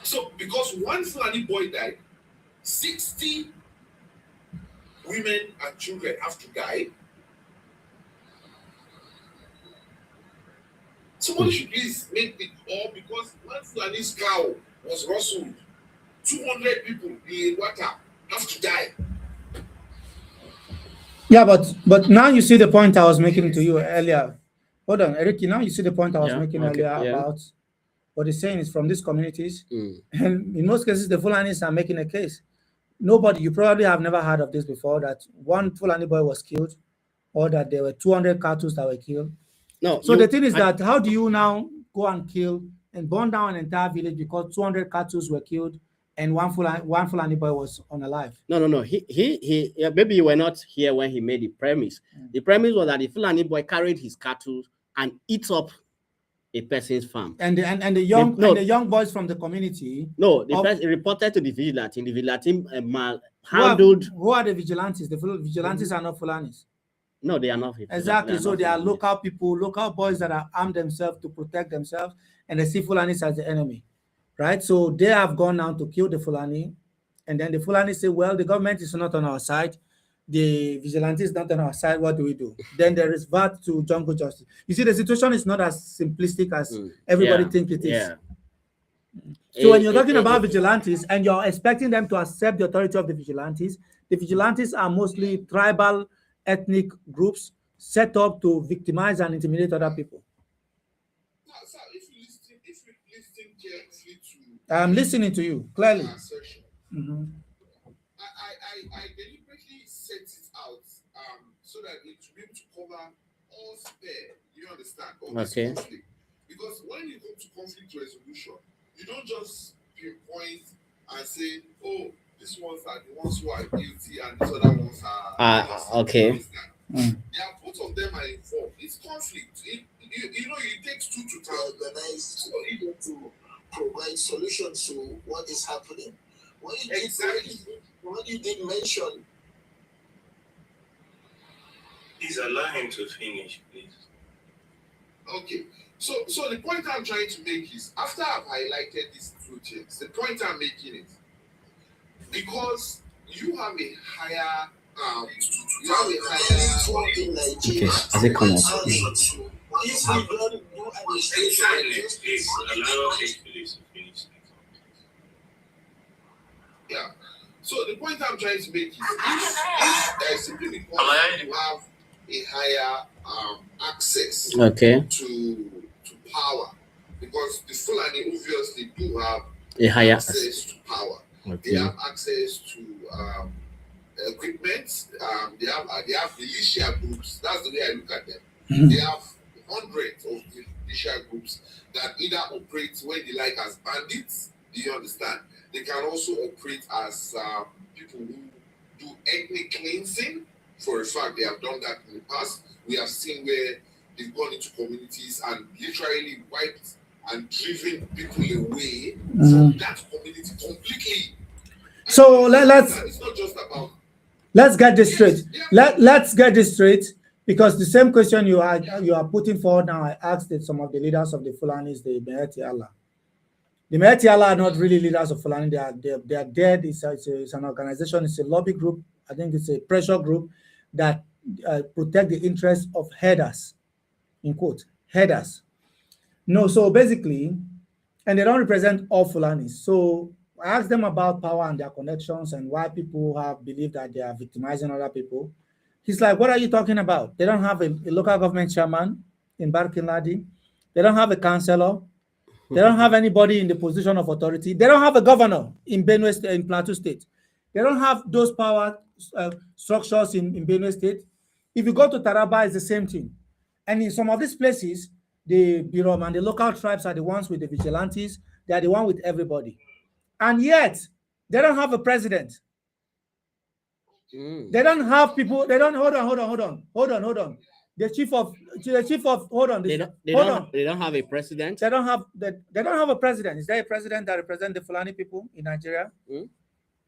So because one Fulani boy died, 60 women and children have to die. Somebody should please make the call, because one Fulani's cow was rustled. 200 people in water have to die. Yeah, but now you see the point I was making to you earlier. Hold on, Eric. Now you see the point I was making earlier about what he's saying is from these communities, and in most cases the Fulanis are making a case. Nobody, you probably have never heard of this before, that one Fulani boy was killed, or that there were 200 cattle that were killed. No. So the thing is that how do you now go and kill and burn down an entire village because 200 cattle were killed and one Fulani boy was unalive? No. He maybe you were not here when he made the premise. The premise was that the Fulani boy carried his cattle and eats up a person's farm. And the young boys from the community. No, the person reported to the vigilante. The vigilante handled. Who are the vigilantes? The vigilantes are not Fulanis. No, they are not. Exactly. So they are local people, local boys that are armed themselves to protect themselves, and they see Fulanis as the enemy, right? So they have gone now to kill the Fulani, and then the Fulani say, well, the government is not on our side, the vigilante is not on our side, what do we do? Then there is back to jungle justice. You see, the situation is not as simplistic as everybody thinks it is. Yeah. So when you're talking about vigilantes and you're expecting them to accept the authority of the vigilantes are mostly tribal, ethnic groups set up to victimize and intimidate other people. Now, sir, if you listen carefully to, I'm listening to you clearly. I deliberately set it out so that it will be able to cover all spare. You understand? Okay. Conflict. Because when you come to conflict resolution, you don't just pinpoint and say, "Oh, these ones are the ones who are guilty and these other ones are okay." They are, both of them are involved. It's conflict. It takes two to organize or even to provide solutions to what is happening. What you did mention. Please allow him to finish, please. Okay. So the point I'm trying to make is, after I've highlighted these two things, the point I'm making is, because you have a higher okay, as it comes up. Please allow him to finish. Yeah. So the point I'm trying to make is, if simply because you have a higher access to power, because the Fulani obviously do have a higher access to power. They have access to equipment. They have militia groups. That's the way I look at them. They have hundreds of militia groups that either operate when they like as bandits. Do you understand? They can also operate as people who do ethnic cleansing. For a fact, they have done that in the past. We have seen where they've gone into communities and literally wiped and driven people away from that community completely. So let's. It's not just about. Let's get this straight. Let's get this straight, because the same question you are putting forward now, I asked some of the leaders of the Fulanis, the Meheti Allah. The Meheti Allah are not really leaders of Fulani. They are dead. It's an organization. It's a lobby group. I think it's a pressure group that protect the interests of headers, in quote, headers. No, so basically, and they don't represent all Fulanis. So I asked them about power and their connections and why people have believed that they are victimizing other people. He's like, what are you talking about? They don't have a local government chairman in Barkin-Ladi. They don't have a councillor. They don't have anybody in the position of authority. They don't have a governor in Benue State, in Plateau State. They don't have those power structures in Benue State. If you go to Taraba, it's the same thing. And in some of these places, the Birom and the local tribes are the ones with the vigilantes. They are the one with everybody. And yet, they don't have a president. They don't have people. They don't. Hold on. The chief of. Hold on. They don't have a president. They don't have a president. Is there a president that represents the Fulani people in Nigeria?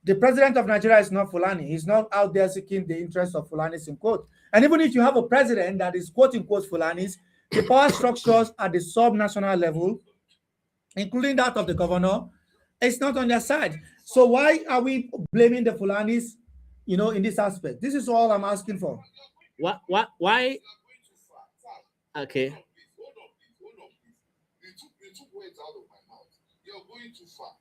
The president of Nigeria is not Fulani. He's not out there seeking the interests of Fulanis in quote. And even if you have a president that is quote unquote Fulanis, the power structures at the sub-national level, including that of the governor, It's not on their side. So why are we blaming the Fulanis, in this aspect? This is all I'm asking for. Why? Okay. Hold on, please. You took words out of my mouth. You're going too far.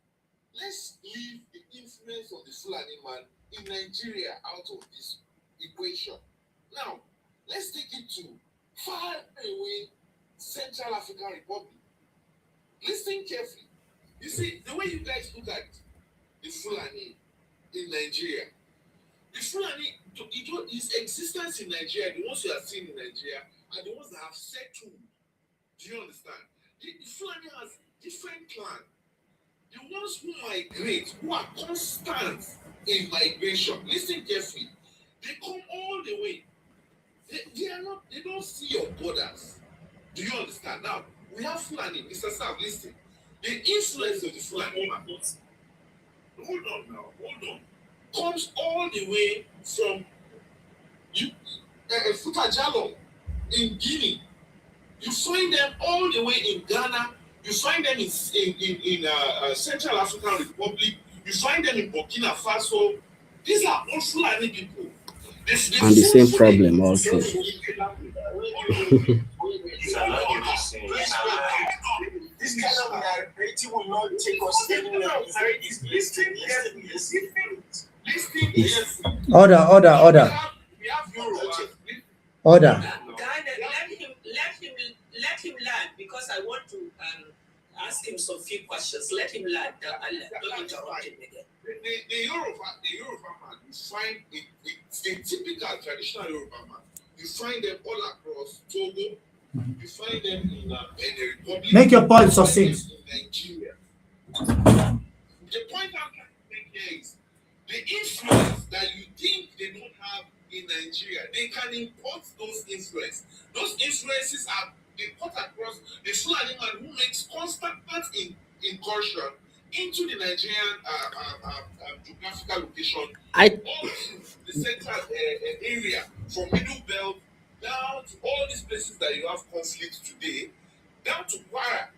Let's leave the influence of the Fulani man in Nigeria out of this equation. Now, let's take it to far away Central African Republic. Listen carefully. You see, the way you guys look at the Fulani in Nigeria, the Fulani, his existence in Nigeria, the ones you have seen in Nigeria, are the ones that have settled. Do you understand? The Fulani has different clans. The ones who migrate, who are constant in migration, listen carefully. They come all the way. They don't see your borders. Do you understand? Now, we have Fulani, Mr. Sam, listen. The influence of the Fulani man, hold on, comes all the way from Futajalo in Guinea. You find them all the way in Ghana. You find them in Central African Republic. You find them in Burkina Faso. These are all Fulani people. And the same problem also. This kind of narrative will not take us anywhere. Order. Order. Let him learn, because I want to ask him some few questions. Let him learn. Don't interrupt him again. The Yoruba man, you find a typical traditional Yoruba man. You find them all across Togo. You find them in the Republic. Make your point succinct. In Nigeria. The point I'm trying to make here is the influence that you think they don't have in Nigeria. They can import those influences. Those influences are import across the Fulani man who makes constant incursion into the Nigerian geographical location, all through the central area, from Middle Belt down to all these places that you have conflict today, down to Kwara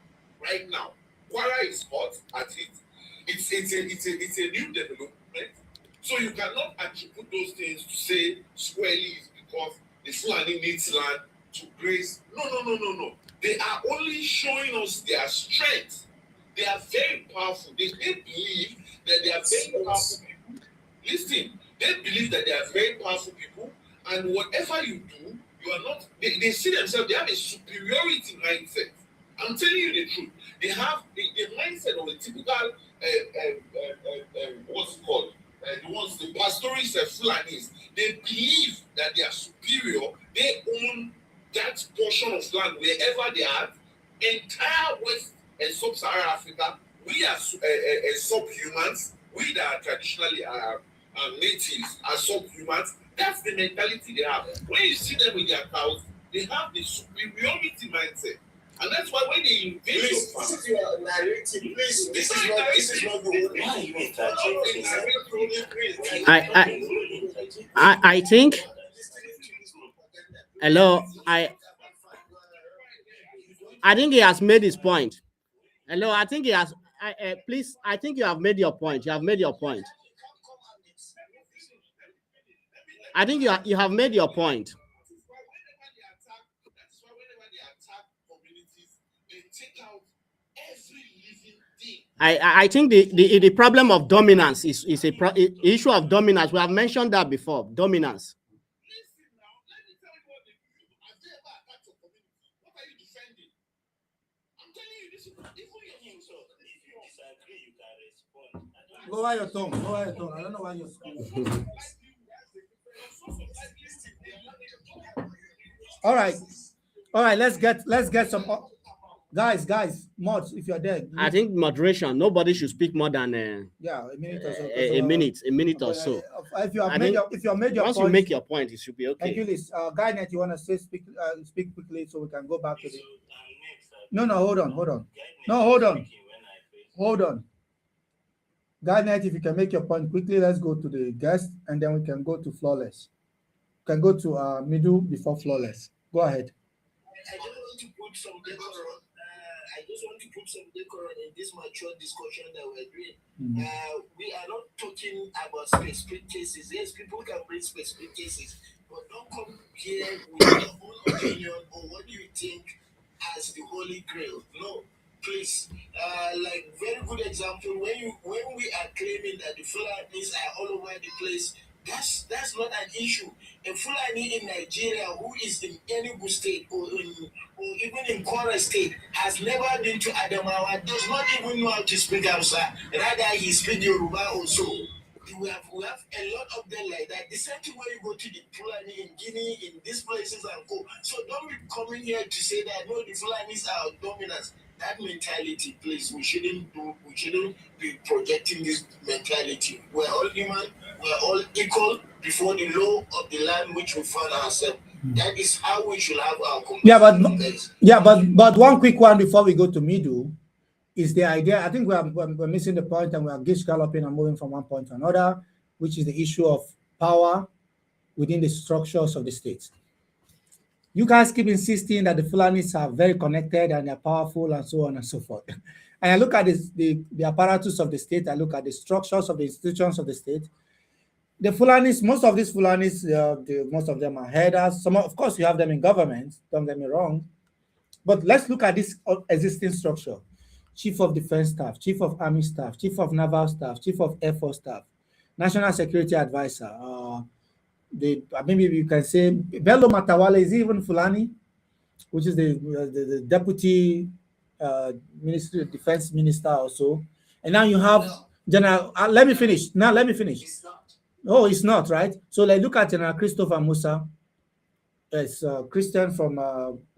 right now. Kwara is hot at it. It's a new development. So you cannot attribute those things to say squarely is because the Fulani needs land to graze. No. They are only showing us their strength. They are very powerful. They believe that they are very powerful people. Listen, they believe that they are very powerful people, and whatever you do, you are not. They see themselves. They have a superiority mindset. I'm telling you the truth. They have the mindset of a typical what's it called? The pastoralists and Fulanis. They believe that they are superior. They own that portion of land wherever they are. Entire West and Sub-Saharan Africa, we are subhumans. We that are traditionally natives are subhumans. That's the mentality they have. When you see them with their cows, they have the superiority mindset. And that's why when they invade your farm, this is your narrative. Please, this is not the way. I think. Hello, I think he has made his point. Hello, I think he has. Please, I think you have made your point. You have made your point. I think you have made your point. I think the problem of dominance is a issue of dominance. We have mentioned that before. Dominance. Lower your tone. I don't know why you're screaming. All right. Let's get some guys. Mods, if you're there. I think moderation. Nobody should speak more than a minute or so. A minute or so. If you have made your once point, you make your point, it should be okay. Thank you, Liz. Guynet, you want to speak quickly so we can go back to the. No, hold on. No, hold on. Guynet, if you can make your point quickly, let's go to the guest and then we can go to Flawless. We can go to Middle before Flawless. Go ahead. I just want to put some decorum. I just want to put some decorum in this mature discussion that we're doing. Mm. We are not talking about specific cases. Yes, people can bring specific cases, but don't come here with your own opinion or what you think as the holy grail. No, please. Like very good example, when we are claiming that the Fulanis are all over the place, that's not an issue. A Fulani in Nigeria who is in Enugu State or even in Kwara State has never been to Adamawa, does not even know how to speak Hausa. Rather, he speaks Yoruba also. We have a lot of them like that. The same thing when you go to the Fulani in Guinea, in these places and go. So don't be coming here to say that no, the Fulanis are dominant. That mentality, please, we shouldn't be projecting this mentality. We're all human, we're all equal before the law of the land which we find ourselves. That is how we should have our conversation. But one quick one before we go to Midu is the idea. I think we're missing the point, and we are gish galloping and moving from one point to another, which is the issue of power within the structures of the state. You guys keep insisting that the Fulanis are very connected and they're powerful and so on and so forth. And I look at the apparatus of the state, I look at the structures of the institutions of the state. The Fulanis, most of these Fulanis, most of them are headers. Of course, you have them in government, don't get me wrong. But let's look at this existing structure. Chief of Defense Staff, Chief of Army Staff, Chief of Naval Staff, Chief of Air Force Staff, National Security Advisor. Maybe you can say Bello Matawale is even Fulani, which is the Deputy Defense Minister also. And now you have General. Let me finish. It's not. Oh, it's not, right? So like, look at General Christopher Musa. It's Christian from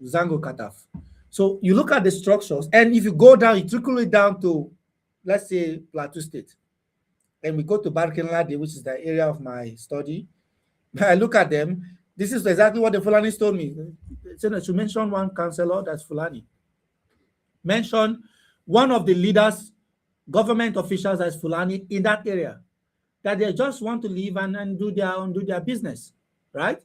Zango Kataf. So you look at the structures, and if you go down, you trickle it down to, let's say, Plateau State. And we go to Barkin Ladi, which is the area of my study. I look at them. This is exactly what the Fulanis told me. So to mention one councillor, that's Fulani. Mention one of the leaders, government officials as Fulani in that area, that they just want to leave and do their business, right?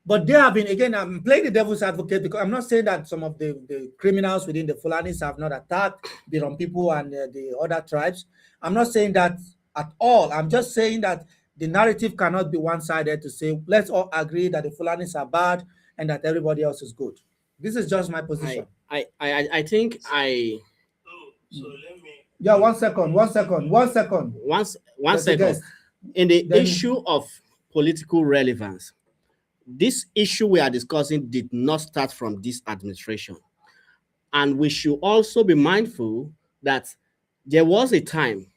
But they have been, again, I'm playing the devil's advocate because I'm not saying that some of the criminals within the Fulanis have not attacked the Rom people and the other tribes. I'm not saying that at all. I'm just saying that the narrative cannot be one-sided to say, let's all agree that the Fulanis are bad and that everybody else is good. This is just my position. I think So let me. Yeah, one second. One second. In the issue of political relevance, this issue we are discussing did not start from this administration. And we should also be mindful that there was a time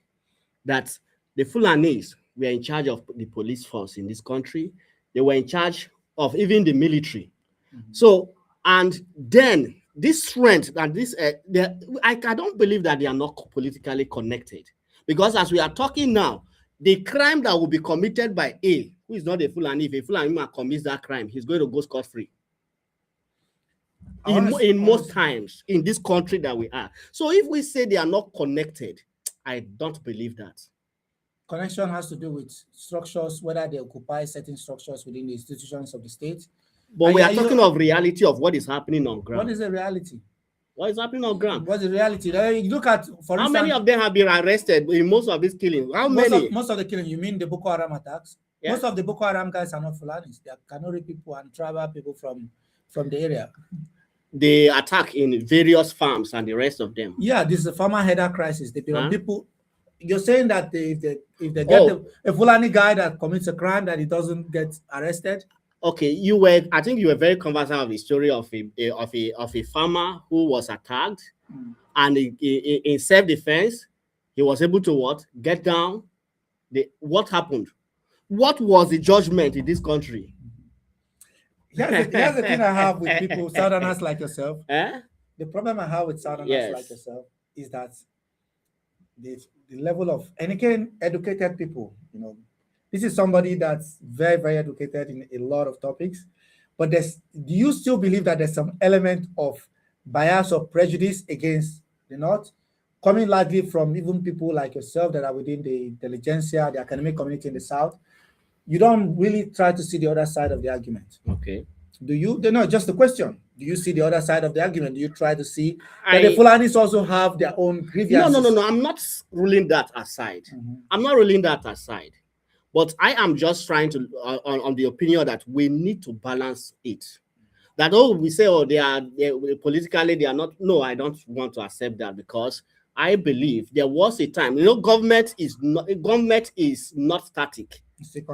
that the Fulanis were in charge of the police force in this country. They were in charge of even the military. So, and then this strength and this, I don't believe that they are not politically connected. Because as we are talking now, the crime that will be committed by A, who is not a Fulani, if a Fulani man commits that crime, he's going to go scot-free. In most times in this country that we are. So if we say they are not connected, I don't believe that. Connection has to do with structures, whether they occupy certain structures within the institutions of the state. But we are talking of reality of what is happening on ground. What is the reality? What is happening on ground? What's the reality? You look at, for how instance, many of them have been arrested in most of these killings? How many? Most of the killing, you mean the Boko Haram attacks? Yeah. Most of the Boko Haram guys are not Fulanis. They are Kanuri people and tribal people from the area. They attack in various farms and the rest of them. Yeah, this is a farmer header crisis. The people. You're saying that if they get a Fulani guy that commits a crime, that he doesn't get arrested? Okay, I think you were very conversant of the story of a farmer who was attacked, and in self-defense, he was able to get down. What happened? What was the judgment in this country? Here's the thing I have with people, Southerners like yourself. Eh? The problem I have with Southerners like yourself is that the level of, and again, educated people, this is somebody that's very, very educated in a lot of topics, but do you still believe that there's some element of bias or prejudice against the North, coming largely from even people like yourself that are within the intelligentsia, the academic community in the South? You don't really try to see the other side of the argument. Okay. Do you? No, just a question. Do you see the other side of the argument? Do you try to see that the Fulanis also have their own grievances? No. I'm not ruling that aside. I'm not ruling that aside. But I am just trying to, on the opinion that we need to balance it. That, we say, they politically, they are not. No, I don't want to accept that, because I believe there was a time, government is not static.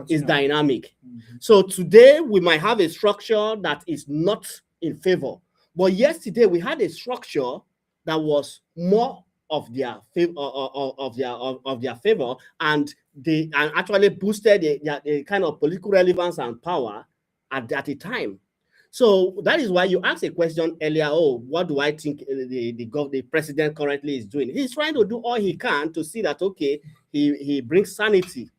It's dynamic. So today we might have a structure that is not in favor. But yesterday we had a structure that was more of their favor, of their favor, and they actually boosted the kind of political relevance and power at the time. So that is why you asked a question earlier. What do I think the president currently is doing? He's trying to do all he can to see that he brings sanity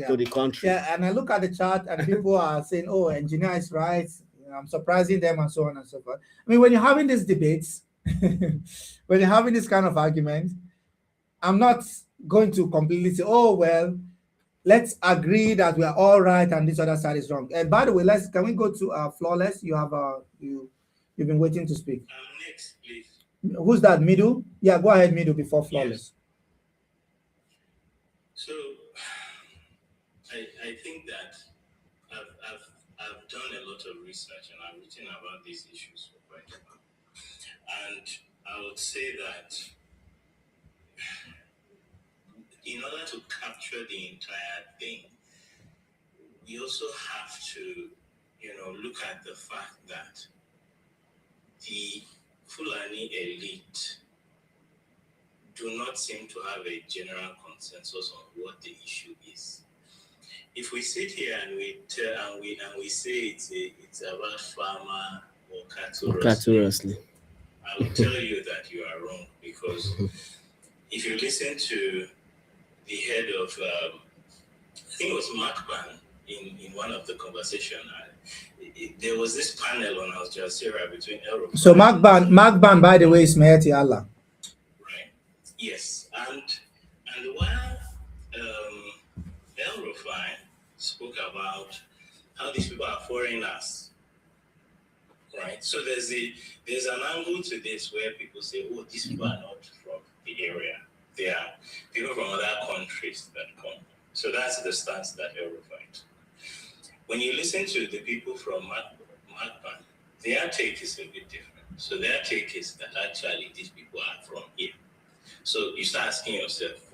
to the country. Yeah, and I look at the chart and people are saying, engineer is right. I'm surprising them and so on and so forth. I mean, when you're having these debates, when you're having this kind of argument, I'm not going to completely say, well, let's agree that we are all right and this other side is wrong. And by the way, can we go to Flawless? You have you've been waiting to speak. Next, please. Who's that? Midu? Yeah, go ahead, Midu, before Flawless. Yes. So I think that I've done a lot of research and I've written about these issues for quite a while. And I would say that in order to capture the entire thing, we also have to, look at the fact that the Fulani elite do not seem to have a general consensus on what the issue is. If we sit here and we say it's about farmer or cattle rustling, I will tell you that you are wrong, because if you listen to the head of, I think it was Mark Ban in one of the conversations, there was this panel on Al Jazeera between El Rufai. So Mark Ban, by the way, is Maheti Allah. Right. Yes. And while El Rufai spoke about how these people are foreigners, right? So there's an angle to this where people say, these people are not from the area. They are people from other countries that come. So that's the stance that El Rufai took. When you listen to the people from Makban, their take is a bit different. So their take is that actually these people are from here. So you start asking yourself,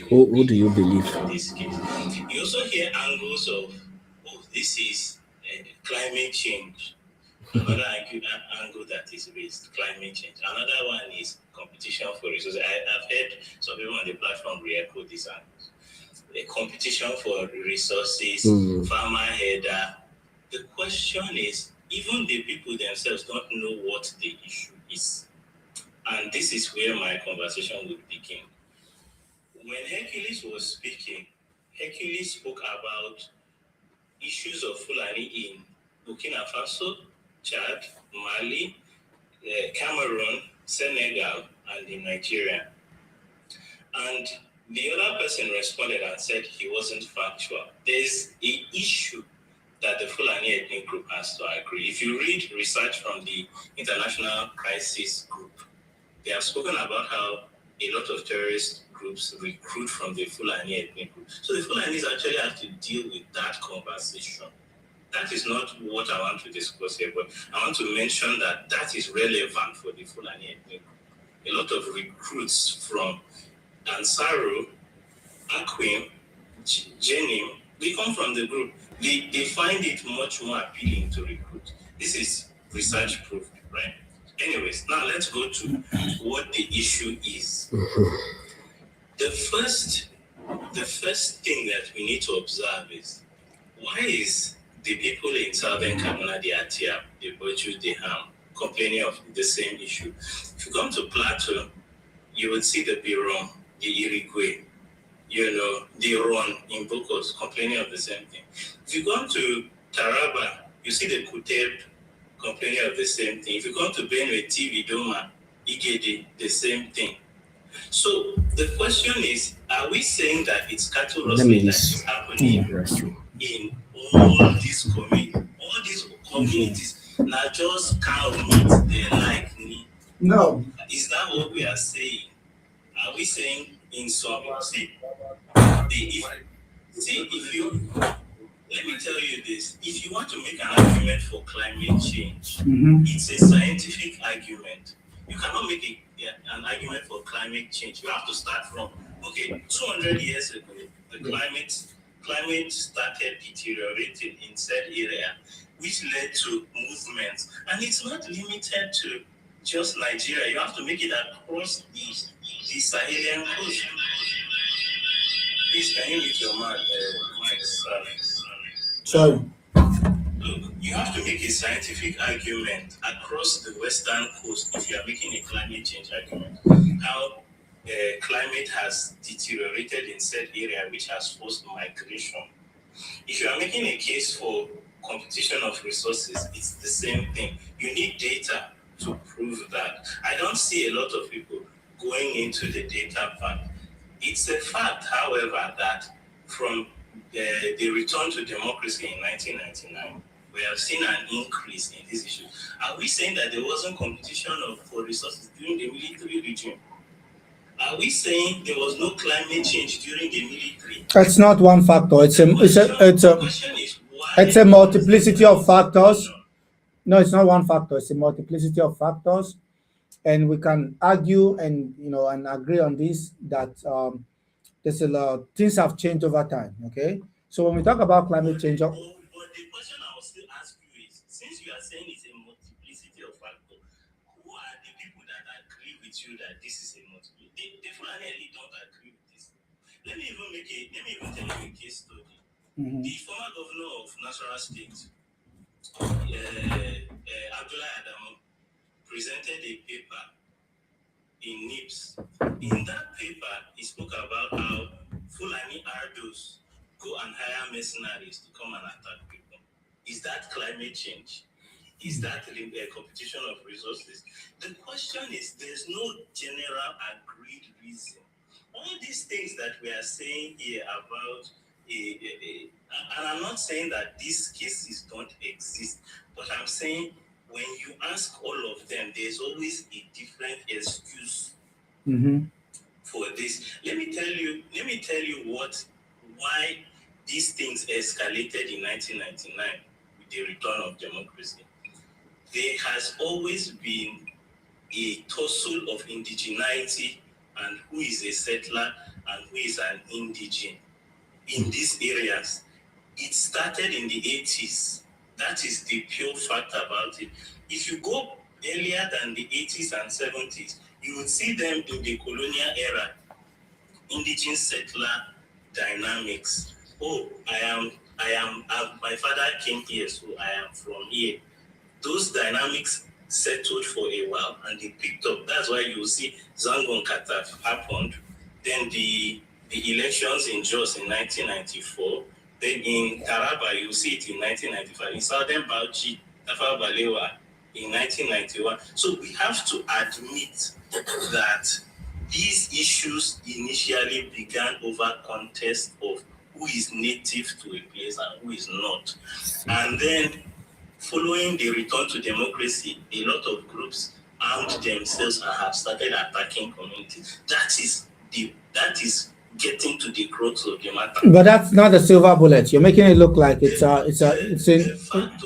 who do you believe in this case? You also hear angles of, this is climate change. Another angle that is raised, climate change. Another one is competition for resources. I've heard some people on the platform re-echo these angles. A competition for resources, farmer header. The question is, even the people themselves don't know what the issue is. And this is where my conversation would begin. When Hercules was speaking, Hercules spoke about issues of Fulani in Burkina Faso, Chad, Mali, Cameroon, Senegal, and in Nigeria. And the other person responded and said he wasn't factual. There's an issue that the Fulani ethnic group has to agree. If you read research from the International Crisis Group, they have spoken about how a lot of terrorist groups recruit from the Fulani ethnic group. So the Fulanis actually have to deal with that conversation. That is not what I want to discuss here, but I want to mention that that is relevant for the Fulani ethnic group. A lot of recruits from Ansaru, Akwim, Jenim, they come from the group. They find it much more appealing to recruit. This is research proof, right? Anyways, now let's go to what the issue is. The first thing that we need to observe is, why is the people in southern Kaduna, the Atiap, the Boju, the Ham, complaining of the same issue? If you come to Plateau, you would see the Birom, the Irigwe, the Ron in Bokos complaining of the same thing. If you come to Taraba, you see the Kuteb complaining of the same thing. If you come to Benue, TV, Doma, Igede, the same thing. So the question is, are we saying that it's cattle rustling that is happening in all these communities? Now just cow meat they like me. No. Is that what we are saying? Are we saying in some if you let me tell you this, if you want to make an argument for climate change, it's a scientific argument. You cannot make an argument for climate change. You have to start from 200 years ago, the climate started deteriorating in said area, which led to movements. And it's not limited to just Nigeria. You have to make it across the Sahelian coast. Please, can you mute your mic? Sorry. Look, you have to make a scientific argument across the western coast if you are making a climate change argument. How climate has deteriorated in said area, which has forced migration. If you are making a case for competition of resources, it's the same thing. You need data to prove that. I don't see a lot of people going into the data part. It's a fact, however, that from the return to democracy in 1999, we have seen an increase in this issue. Are we saying that there wasn't competition for resources during the military regime? Are we saying there was no climate change during the military? That's not one factor. It's a multiplicity of factors. No, it's not one factor. It's a multiplicity of factors, and we can argue and agree on this that there's a lot things have changed over time. Okay, so when we talk about climate change, but the question I will still ask you is, since you are saying it's a multiplicity of factors, who are the people that agree with you that this is a multiplicity? The Fulani don't agree with this. Let me even tell you a case study. The former governor of Nasarawa State, Abdullah Adamu, presented a paper in NIPS. In that paper, he spoke about how Fulani Ardos go and hire mercenaries to come and attack people. Is that climate change? Is that a competition of resources? The question is, there's no general agreed reason. All these things that we are saying here about, and I'm not saying that these cases don't exist, but I'm saying when you ask all of them, there's always a different excuse for this. Let me tell you why these things escalated in 1999 with the return of democracy. There has always been a tussle of indigeneity and who is a settler and who is an indigene in these areas. It started in the 80s. That is the pure fact about it. If you go earlier than the 80s and 70s, you would see them in the colonial era, indigene settler dynamics. My father came here, so I am from here. Those dynamics settled for a while and they picked up. That's why you see Zangon Kataf happened. Then the elections in Jos in 1994. Then in Taraba, you see it in 1995. In Southern Bauchi, Tafawa Balewa in 1991. So we have to admit that these issues initially began over contest of who is native to a place and who is not. And then following the return to democracy, a lot of groups armed themselves and have started attacking communities. That is getting to the crux of the matter. But that's not a silver bullet. You're making it look like it's The fact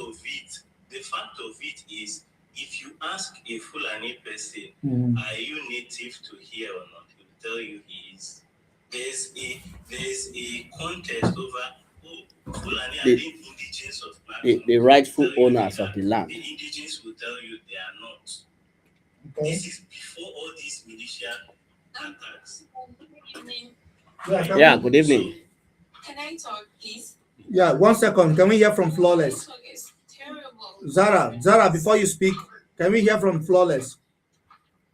of it is, if you ask a Fulani person, are you native to here or not, he will tell you he is. There's a contest over Fulani are the indigenes of land. The rightful owners of the land. The indigenes will tell you they are not. Okay. This is before all these militia attacks. Good evening. Yeah, good evening. Can I talk, please? Yeah, 1 second. Can we hear from Flawless? It's terrible. Zara, before you speak, can we hear from Flawless?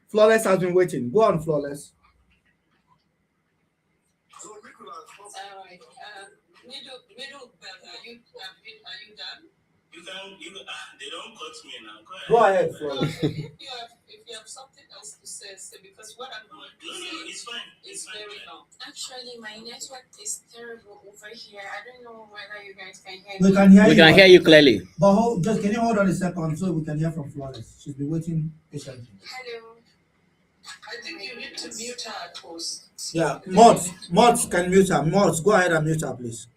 Flawless has been waiting. Go on, Flawless. All right. Middle belt, are you done? they don't cut me now. Go ahead, No, Florence. if you have something else to say, because what I'm going to No, say it's fine. is very long. Actually, my network is terrible over here. I don't know whether you guys can hear We me. can hear We you. can hear you clearly. But just can you hold on a second so we can hear from Florence? She's been waiting patiently. Hello. I think you need to mute her at post. Yeah, Mods can mute her. Mods, go ahead and mute her, please.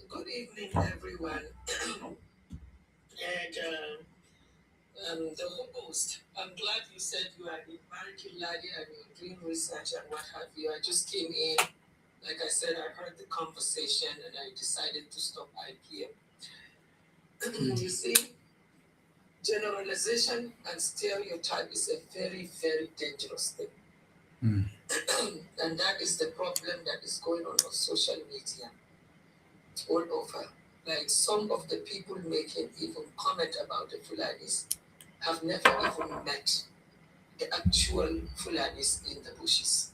Good evening, everyone. And the host, I'm glad you said you are in Bariki Ladi and you're doing research and what have you. I just came in, like I said, I heard the conversation and I decided to stop IPM. You see, generalization and stereotype is a very, very dangerous thing. And that is the problem that is going on social media all over. Like some of the people making even comment about the Fulanis have never even met the actual Fulanis in the bushes.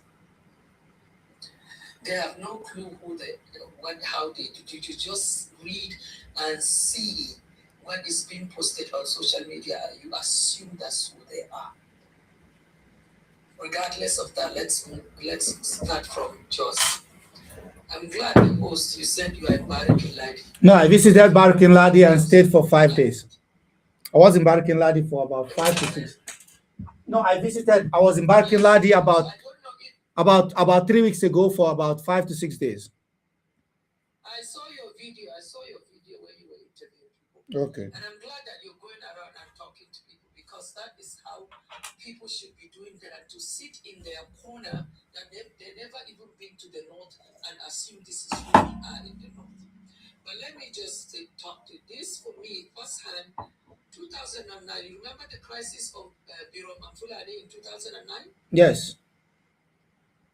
They have no clue how they do. You just read and see what is being posted on social media. You assume that's who they are. Regardless of that, let's start from Jos. I'm glad the host, you said you are in Bariki Ladi. No, I visited Bariki Ladi and stayed for 5 days. I was in Bariki Ladi for about 5 to 6. No, I was in Bariki Ladi about 3 weeks ago for about 5 to 6 days. I saw your video where you were interviewing people. Okay. And I'm glad that you're going around and talking to people because that is how people should be doing that, to sit in their corner that they've never even been to the north and assume this is who we are in the north. But let me just talk to this for me firsthand. 2009, you remember the crisis of Birom and Fulani in 2009? Yes.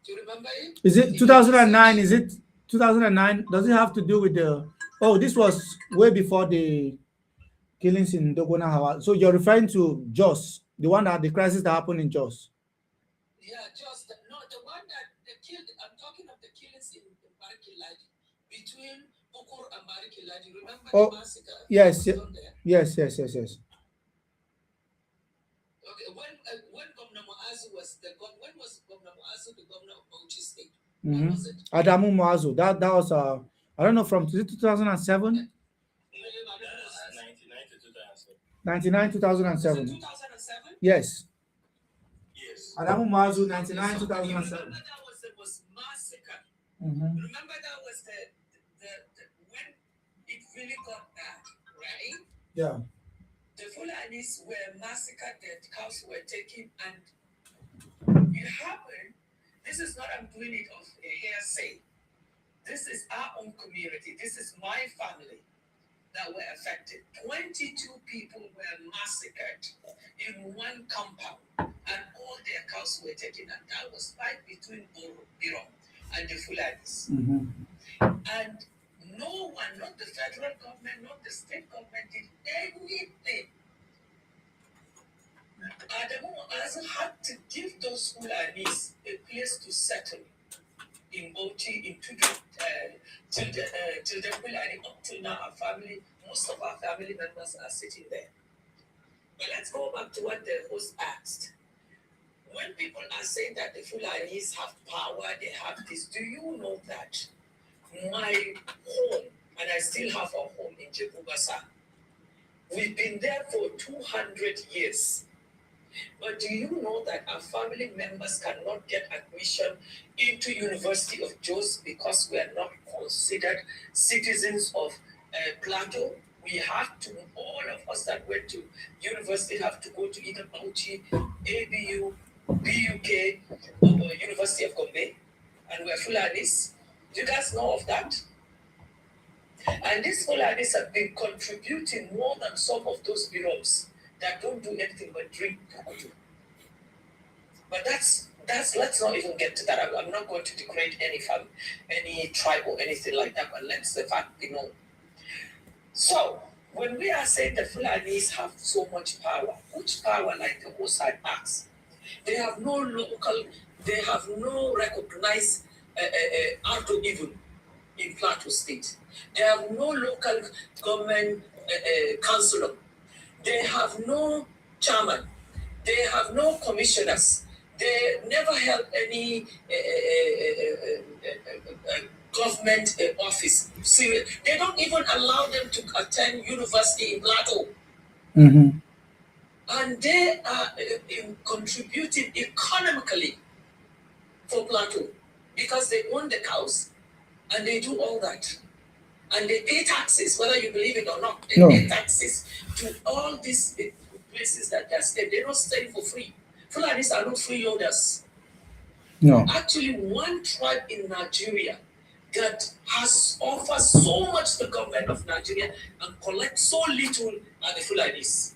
Do you remember it? Is it 2009? Is it 2009? Does it have to do with the... Oh, this was way before the killings in Dogona Hawa. So you're referring to Jos, the crisis that happened in Jos? Yeah, Jos. The one that they killed. I'm talking of the killings in Bariki Ladi between Bukur and Bariki Ladi. Remember the massacre? Yes. Yes. Okay, when Governor Muazu was when was Governor Muazu the governor of Bauchi State? When was it? Adamu Muazu. That was I don't know, from 2007? 99 2007. 2007? Yes. Yes. Adamu Muazu, 99 2007. Remember that was massacre. Remember that was the when it really got bad, right? Yeah. The Fulanis were massacred, the cows were taken, and it happened. This is not, I'm doing it of a hearsay. This is our own community. This is my family that were affected. 22 people were massacred in one compound, and all their cows were taken, and that was fight between Birom and the Fulanis. And no one, not the federal government, not the state government, did anything. Adamu Muazu had to give those Fulanis a place to settle in Bauchi, till the Fulani. Up till now, most of our family members are sitting there. But let's go back to what the host asked. When people are saying that the Fulanis have power, they have this, do you know that my home, and I still have a home in Jebubasa, we've been there for 200 years. But do you know that our family members cannot get admission into University of Jos because we are not considered citizens of Plateau? We have to, all of us that went to university have to go to either Bauchi, ABU, BUK, or University of Gombe, and we're Fulanis. Do you guys know of that? And these Fulanis have been contributing more than some of those Biroms that don't do anything but drink kukudu. But that's let's not even get to that. I'm not going to degrade any tribe or anything like that, but let's the fact be known. So when we are saying the Fulanis have so much power, which power, like the host side asks? They have no recognized Ardo even in Plateau State. They have no local government councillor. They have no chairman. They have no commissioners. They never held any government office. See, they don't even allow them to attend university in Plateau. Mm-hmm. And they are contributing economically for Plateau because they own the cows and they do all that. And they pay taxes, whether you believe it or not. They pay taxes to all these places that they're staying. They're not staying for free. Fulanis are not freeloaders. No. Actually, one tribe in Nigeria that has offered so much to the government of Nigeria and collect so little are the Fulanis.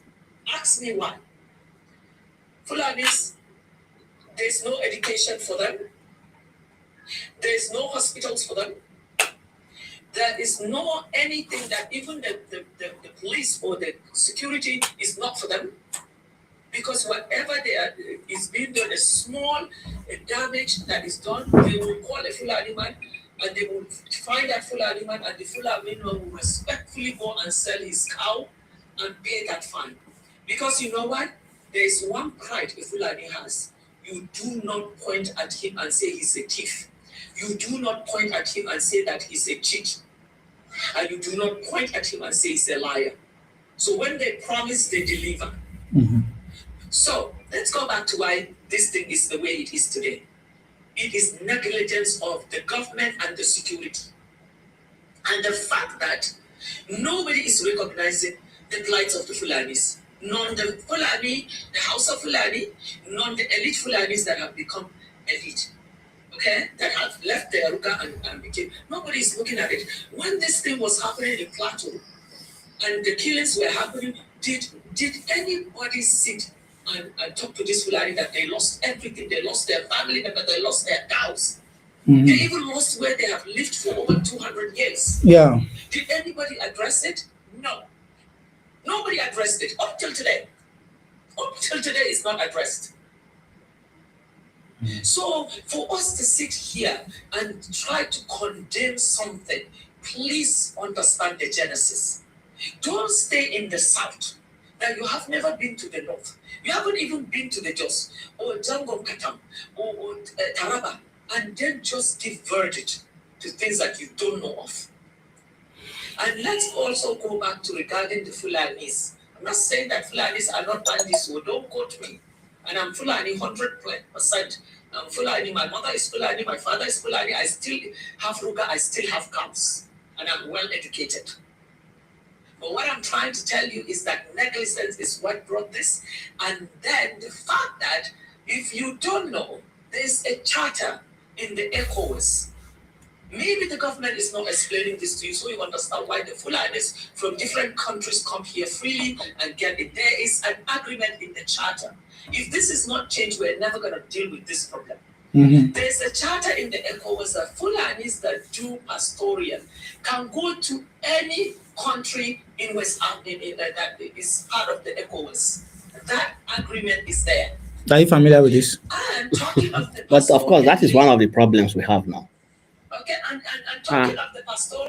Ask me why. Fulanis, there's no education for them. There's no hospitals for them. There is no anything that even the police or the security is not for them. Because whatever they are is being done, a small damage that is done, they will call a Fulani man and they will find that Fulani man, and the Fulani man will respectfully go and sell his cow and pay that fine. Because you know what? There is one pride a Fulani has. You do not point at him and say he's a thief. You do not point at him and say that he's a cheat. And you do not point at him and say he's a liar. So when they promise, they deliver. Mm-hmm. So let's go back to why this thing is the way it is today. It is negligence of the government and the security. And the fact that nobody is recognizing the plight of the Fulanis. None the Fulani, the House of Fulani, none the elite Fulanis that have become elite. Okay, that have left their Ruka and became. Nobody is looking at it. When this thing was happening in Plateau and the killings were happening, did anybody sit and talk to this Fulani that they lost everything? They lost their family member, they lost their cows. Mm-hmm. They even lost where they have lived for over 200 years. Yeah. Did anybody address it? No. Nobody addressed it up till today. Up till today, it's not addressed. So for us to sit here and try to condemn something, please understand the genesis. Don't stay in the south. That you have never been to the north. You haven't even been to the Jos or Jangom Katam or Taraba, and then just give verdict to things that you don't know of. And let's also go back to regarding the Fulanis. I'm not saying that Fulanis are not bandits, so don't quote me. And I'm Fulani 100%. I'm Fulani, my mother is Fulani, my father is Fulani, I still have Ruga, I still have cows, and I'm well educated. But what I'm trying to tell you is that negligence is what brought this. And then the fact that if you don't know, there's a charter in the ECOWAS. Maybe the government is not explaining this to you so you understand why the Fulanis from different countries come here freely and get it. There is an agreement in the charter. If this is not changed, we're never going to deal with this problem. Mm-hmm. There's a charter in the ECOWAS that Fulanis that do pastoral can go to any country in West Africa that is part of the ECOWAS. That agreement is there. Are you familiar with this? And talking of the but of course, that is one of the problems we have now. Okay, and talking of the pastoral,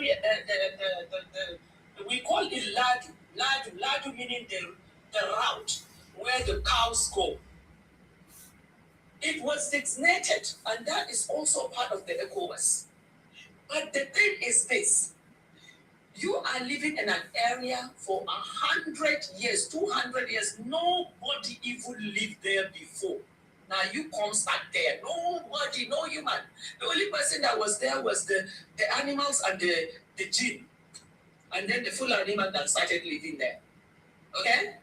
we call it Ladu meaning the route where the cows go. It was designated, and that is also part of the ECOWAS. But the thing is this: you are living in an area for 100 years, 200 years. Nobody even lived there before. Now you come start there. Nobody, no human. The only person that was there was the animals and the jinn. And then the full animal that started living there. Okay?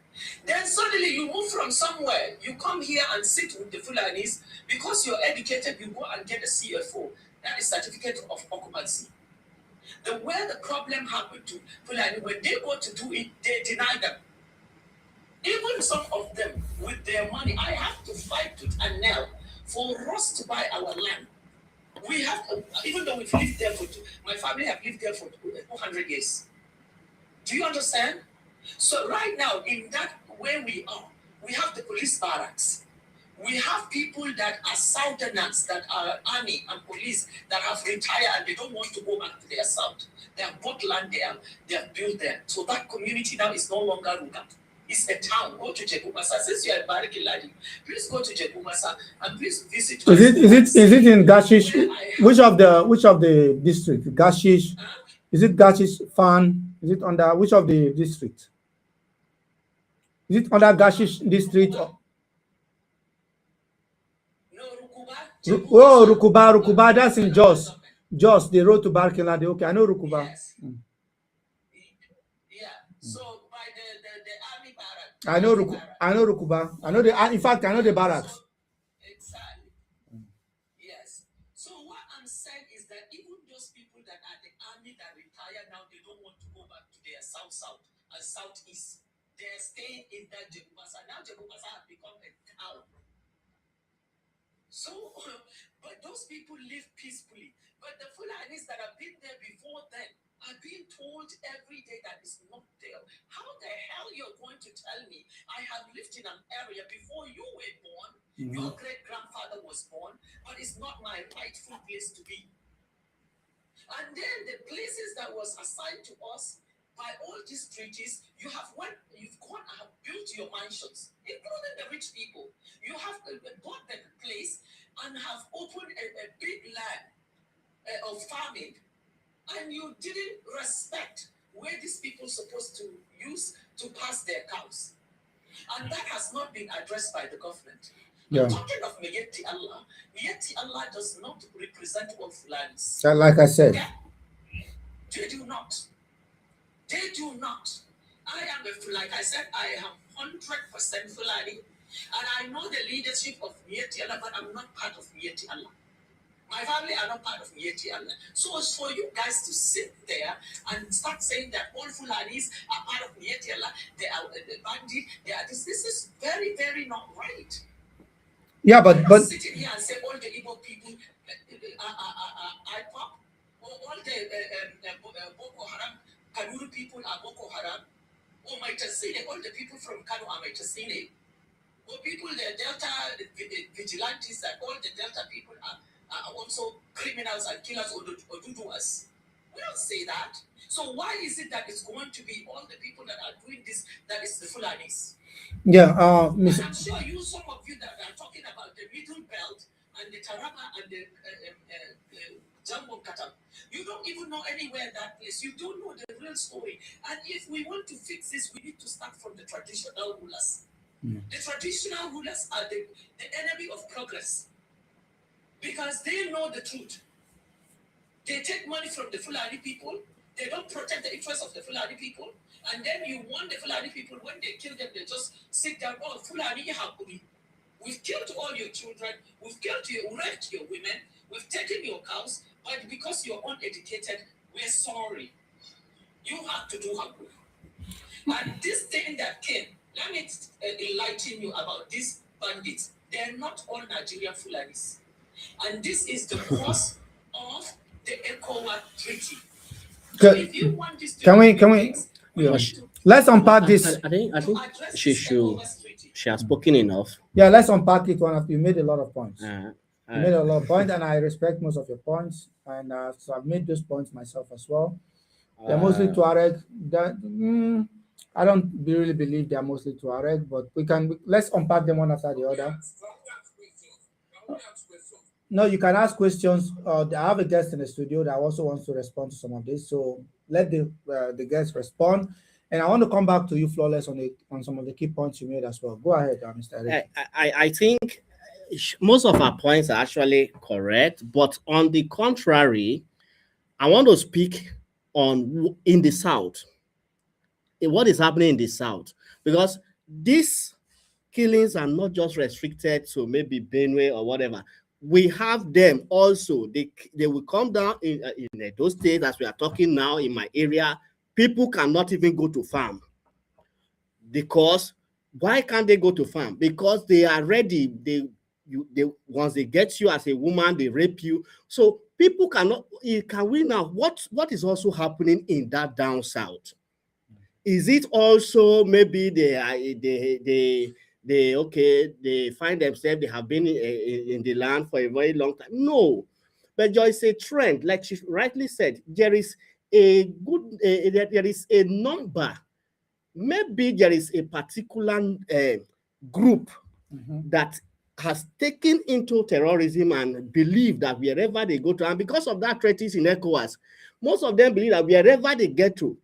Then suddenly you move from somewhere. You come here and sit with the Fulanis. Because you're educated, you go and get a CFO. That is certificate of occupancy. Where the problem happened to Fulani, when they go to do it, they deny them. Even some of them, with their money, I have to fight tooth and nail for us to buy our land. We have, even though we've lived there my family have lived there for 200 years. Do you understand? So right now, in that where we are, we have the police barracks. We have people that are Southerners, that are army and police, that have retired and they don't want to go back to their South. They have bought land there, they have built there. So that community now is no longer Ruga. It's a town. Go to Jebumasa. Since you are Bariki Ladi, please go to Jebumasa and please visit. Is it in Gashish? Which of the district? Gashish? Is it Gashish Fan? Is it under which of the district? Is it under Gashish district? Oh, Rukuba, that's in Jos. Jos, the road to Barkelade. Okay, I know Rukuba. Yes. Yeah. So by the army barracks. I know Rukuba. I know in fact, I know the barracks. Exactly. Yes. So what I'm saying is that even those people that are the army that retire now, they don't want to go back to their south and southeast. They're staying in that Jebumasa. Now Jebumasa have become a town. So, but those people live peacefully. But the Fulanis that have been there before then are being told every day that it's not there. How the hell you're going to tell me I have lived in an area before you were born, your great-grandfather was born, but it's not my rightful place to be. And then the places that was assigned to us by all these treaties, you've gone and have built your mansions, including the rich people. You have bought the place and have opened a big land of farming, and you didn't respect where these people supposed to use to pass their cows. And that has not been addressed by the government. Yeah. I'm talking of Miyetti Allah does not represent all Fulanis. Like I said. Yeah. They do not. They do not. I am, like I said, I am 100% Fulani. And I know the leadership of Miyetti Allah, but I'm not part of Miyetti Allah. My family are not part of Miyetti Allah. So it's for you guys to sit there and start saying that all Fulanis are part of Miyetti Allah, they are the bandit, they are this. This is very, very not right. Yeah, but sitting here and say all the Igbo people are IPOP, or all the Boko Haram, Kanuri people are Boko Haram, or Maitasine, all the people from Kano are Maitasine, or people, the Delta vigilantes, that all the Delta people are also criminals and killers or Oduduwas. We don't say that. So why is it that it's going to be all the people that are doing this that is the Fulanis? Yeah, And I'm sure some of you that are talking about the Middle Belt and the Taraba and the Jambo Katam, you don't even know anywhere that place. You don't know the real story. And if we want to fix this, we need to start from the traditional rulers. The traditional rulers are the enemy of progress because they know the truth. They take money from the Fulani people. They don't protect the interests of the Fulani people. And then you want the Fulani people, when they kill them, they just sit down, oh, Fulani Hakuri. We've killed all your children. We've raped your women. We've taken your cows. But because you're uneducated, we're sorry. You have to do Hakuri. And this thing that came, let me enlighten you about these bandits. They're not all Nigerian Fulanis. And this is the cause of the ECOWAS Treaty. So if you want this to can we yeah. Let's unpack this. I think she has spoken enough. Yeah, let's unpack it. You made a lot of points. You made a lot of points, and I respect most of your points. And so I've made those points myself as well. They're mostly Tuareg. I don't really believe they're mostly Tuareg, but let's unpack them one after the other. No, you can ask questions. I have a guest in the studio that also wants to respond to some of this. So let the guest respond. And I want to come back to you, Flawless, on some of the key points you made as well. Go ahead, Mr. Eric. I think most of our points are actually correct, but on the contrary, I want to speak on in the South, what is happening in the South, because these killings are not just restricted to maybe Benue or whatever. We have them also. They will come down in those states as we are talking now in my area. People cannot even go to farm. Because why can't they go to farm? Because they are ready. They once they get you as a woman, they rape you. So people cannot. Can we now? What is also happening in that down south? Is it also maybe they find themselves, they have been in the land for a very long time. No, but there is a trend, like she rightly said, there is a good, there is a number. Maybe there is a particular group that has taken into terrorism and believe that wherever they go to, and because of that treaties in ECOWAS, most of them believe that wherever they get to,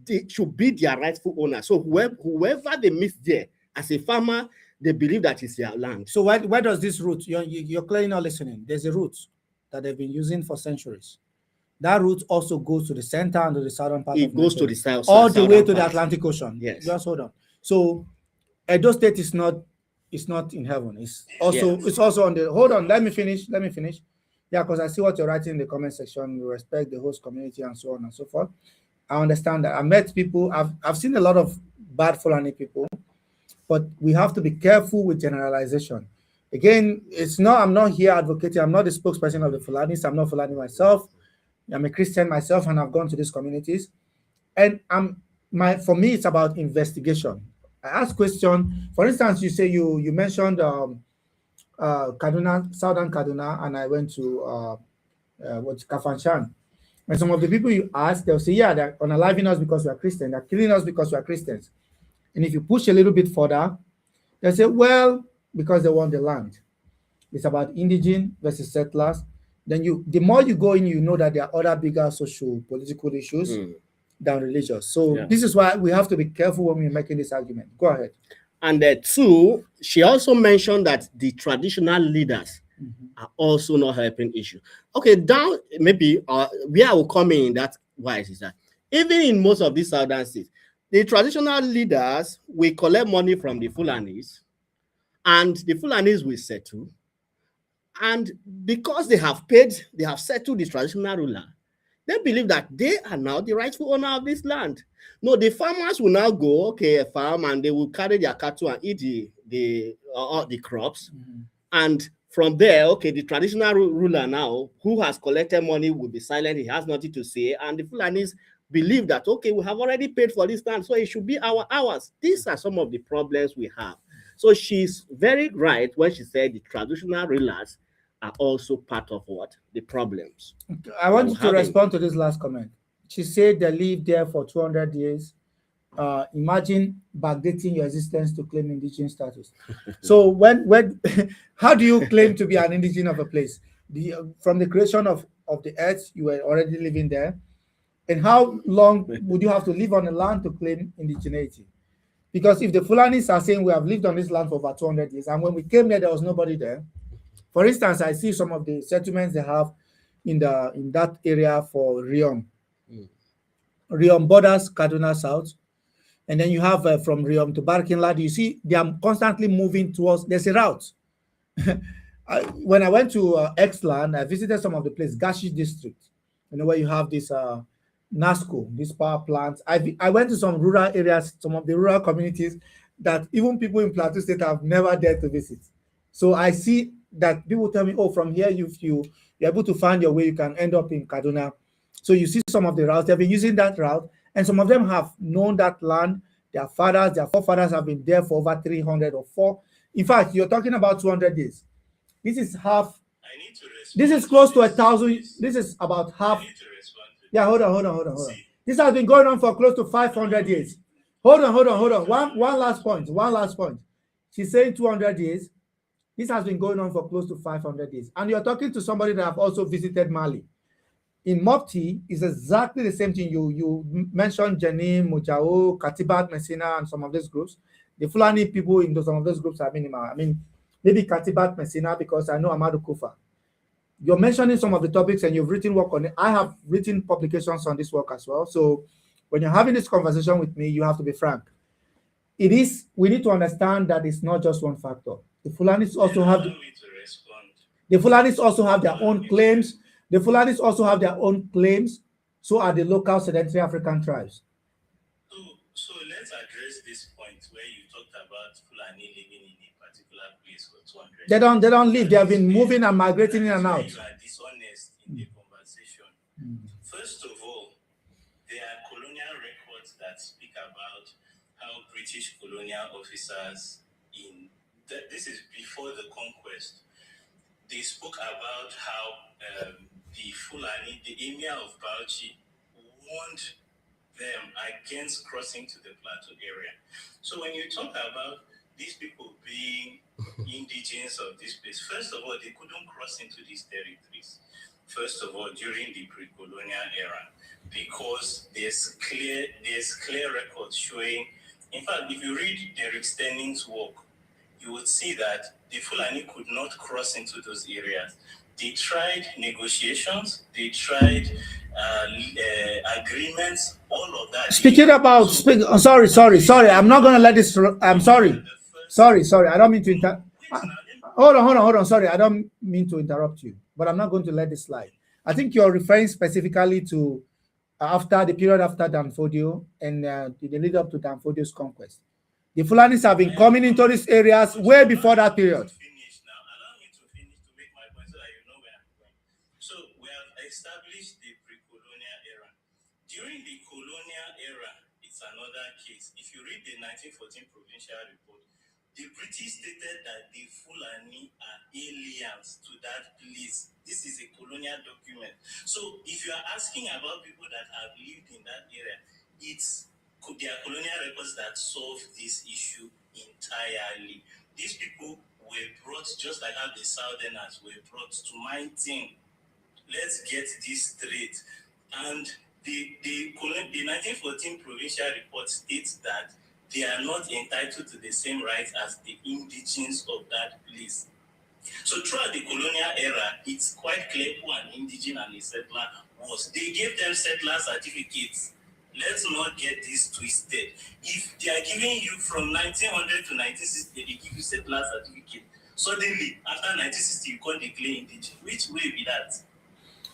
they should be their rightful owner. So whoever they meet there, as a farmer, they believe that it's their land. So where does this route, you're clearly not listening. There's a route that they've been using for centuries. That route also goes to the center and to the southern part. It goes to the south, all the way to the Atlantic Ocean. Yes. Just hold on. So Edo State is not in heaven. It's also on the, hold on, let me finish. Yeah, because I see what you're writing in the comment section. You respect the host community and so on and so forth. I understand that. I met people, I've seen a lot of bad Fulani people, but we have to be careful with generalization. Again, I'm not here advocating, I'm not the spokesperson of the Fulanis, I'm not Fulani myself. I'm a Christian myself, and I've gone to these communities. And for me, it's about investigation. I ask questions. For instance, you say you mentioned Kaduna, Southern Kaduna, and I went to Kafanchan. And some of the people you ask, they'll say, yeah, they're unaliving us because we are Christian. They're killing us because we are Christians. And if you push a little bit further, they say, well, because they want the land. It's about indigenous versus settlers. Then the more you go in, you know that there are other bigger social, political issues than religious. So this is why we have to be careful when we're making this argument. Go ahead. And two, she also mentioned that the traditional leaders are also not helping issue. Okay, down maybe where I will come in that wise is that even in most of these southern states, the traditional leaders will collect money from the Fulanis, and the Fulanis will settle. And because they have settled the traditional ruler, they believe that they are now the rightful owner of this land. No, the farmers will now go, farm, and they will carry their cattle and eat the crops. And from there, the traditional ruler now, who has collected money, will be silent. He has nothing to say. And the Fulanis believe that, we have already paid for this land, so it should be ours. These are some of the problems we have. So she's very right when she said the traditional rulers are also part of the problems. I want you to respond to this last comment. She said they lived there for 200 years. Imagine backdating your existence to claim indigenous status. So when how do you claim to be an indigenous of a place? From the creation of the earth, you were already living there. And how long would you have to live on the land to claim indigeneity? Because if the Fulanis are saying we have lived on this land for about 200 years, and when we came there was nobody there. For instance, I see some of the settlements they have in that area for Riom. Riom borders Kaduna South. And then you have from Riom to Barkinlad, you see they are constantly moving towards, there's a route. When I went to X-Land, I visited some of the places, Gashi district, where you have this NASCO, this power plants. I went to some rural areas, some of the rural communities that even people in Plateau State have never dared to visit. So I see that people tell me, from here, if you're able to find your way, you can end up in Kaduna. So you see some of the routes, they've been using that route, and some of them have known that land. Their fathers, their forefathers have been there for over 300 or 4. In fact, you're talking about 200 days. This is half. This is close to 1,000. This is about half. Yeah, hold on. This has been going on for close to 500 years. Hold on. One last point. She's saying 200 years. This has been going on for close to 500 years. And you're talking to somebody that have also visited Mali. In Mopti, it's exactly the same thing. You mentioned Jenin, Mujao, Katibat, Messina, and some of these groups. The Fulani people in some of those groups are minimal. I mean, maybe Katibat, Messina, because I know Amadou Kufa. You're mentioning some of the topics and you've written work on it. I have written publications on this work as well. So when you're having this conversation with me, you have to be frank. We need to understand that it's not just one factor. The Fulanis also have their own claims. The Fulanis also have their own claims. So are the local sedentary African tribes. So let's address this point where you talked about Fulani living in a particular place for 200 years. They don't live. They have been moving and migrating in and out. You are dishonest in the conversation. First of all, there are colonial records that speak about how British colonial officers in this is before the conquest. They spoke about how the Fulani, the Emir of Bauchi, warned them against crossing to the plateau area. So when you talk about these people being indigenous of this place, first of all, they couldn't cross into these territories. First of all, during the pre-colonial era, because there's clear records showing. In fact, if you read Derek Stenning's work, you would see that the Fulani could not cross into those areas. They tried negotiations, they tried agreements, all of that. Sorry. I'm not going to let this. I'm sorry. Sorry. I don't mean to interrupt. Hold on. Sorry, I don't mean to interrupt you, but I'm not going to let this slide. I think you're referring specifically to after the period after Danfodio and the lead up to Danfodio's conquest. The Fulanis have been coming into these areas way before that period. Allow me to finish to make my point so that you know where I'm going. So we have established the pre-colonial era. During the colonial era, it's another case. If you read the 1914 provincial report, the British stated that the Fulani are aliens to that place. This is a colonial document. So if you are asking about people that have lived in that area, there are colonial records that solve this issue entirely. These people were brought just like how the Southerners were brought to my thing. Let's get this straight. And the 1914 provincial report states that they are not entitled to the same rights as the indigenes of that place. So throughout the colonial era, it's quite clear who an indigene and a settler was. They gave them settler certificates. Let's not get this twisted. If they are giving you from 1900 to 1960, they give you settler certificate. Suddenly, after 1960, you can't declare indigene. Which way be that?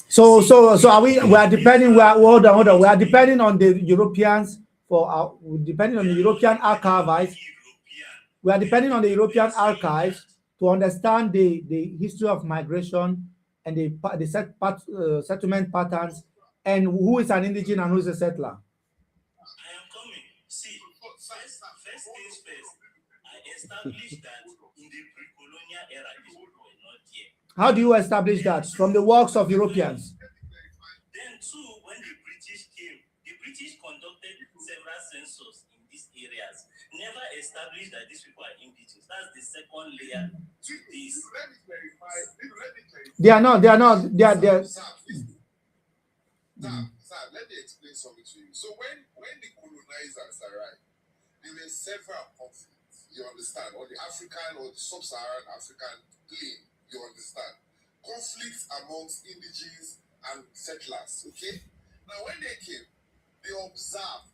So are we are depending, hold on. We are depending on the Europeans depending on the European archives. We are depending on the European archives to understand the history of migration and the settlement patterns and who is an indigene and who is a settler. I am coming. See, first things first, I established that in the pre-colonial era, these people were not here. How do you establish that? From the works of Europeans. Then too, when the British came, the British conducted several censuses in these areas, never established that these people are indigenous. That's the second layer to this. Let me clarify. They are not. Sir, let me explain something to you. So when the colonizers arrived, there were several conflicts, you understand, on the African or the sub-Saharan African plain, you understand. Conflicts amongst indigenes and settlers, okay? Now when they came, they observed,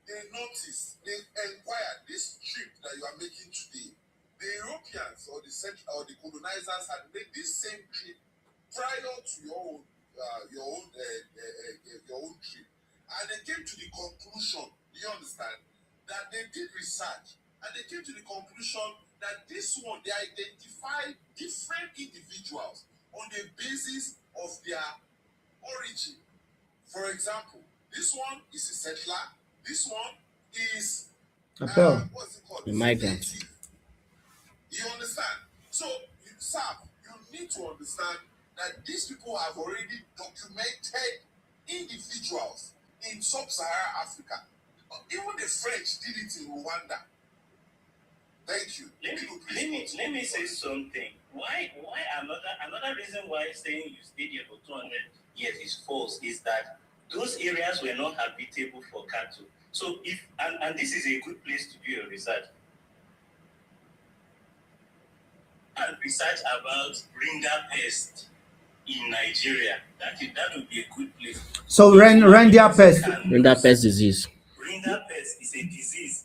they noticed, they inquired this trip that you are making today. The Europeans or the colonizers had made this same trip prior to your own trip, and they came to the conclusion, you understand, that they did research, and they came to the conclusion that this one, they identified different individuals on the basis of their origin. For example, this one is a settler, this one is what's it called? A migrant. You understand? So, sir, you need to understand that these people have already documented individuals in sub-Saharan Africa. Even the French did it in Rwanda. Thank you. Let me say something. Why another reason why saying you stayed here for 200 years is false is that those areas were not habitable for cattle. So and this is a good place to do your research. And research about Ringer pest in Nigeria. That would be a good place. So Ringer pest. Ringer pest disease. Ringer pest is a disease.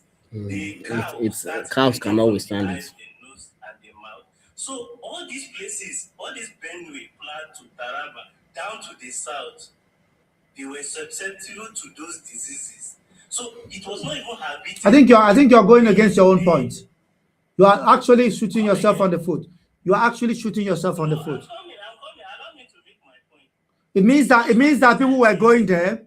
Cows cannot withstand it. The nose and the mouth. So all these places, all this Benue, Plateau, Taraba, down to the south, they were susceptible to those diseases. So it was not even habitable. I think you're going against your own point. You are actually shooting yourself on the foot. You are actually shooting yourself on the foot. I'm coming. Allow me to make my point. It means that people were going there,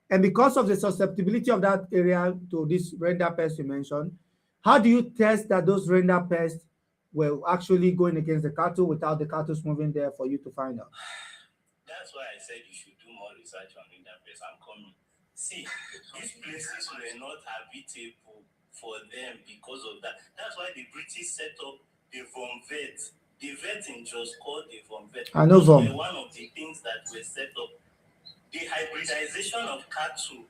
and because of the susceptibility of that area to this Ringer pest you mentioned, how do you test that those Ringer pests were actually going against the cattle without the cattle moving there for you to find out? That's why I said you should do more research on that place. I'm coming. See, these places were not habitable for them because of that. That's why the British set up the Vom Vet. The vet in just called the Vom Vet. I know Vom. One of the things that were set up, the hybridization of cattle,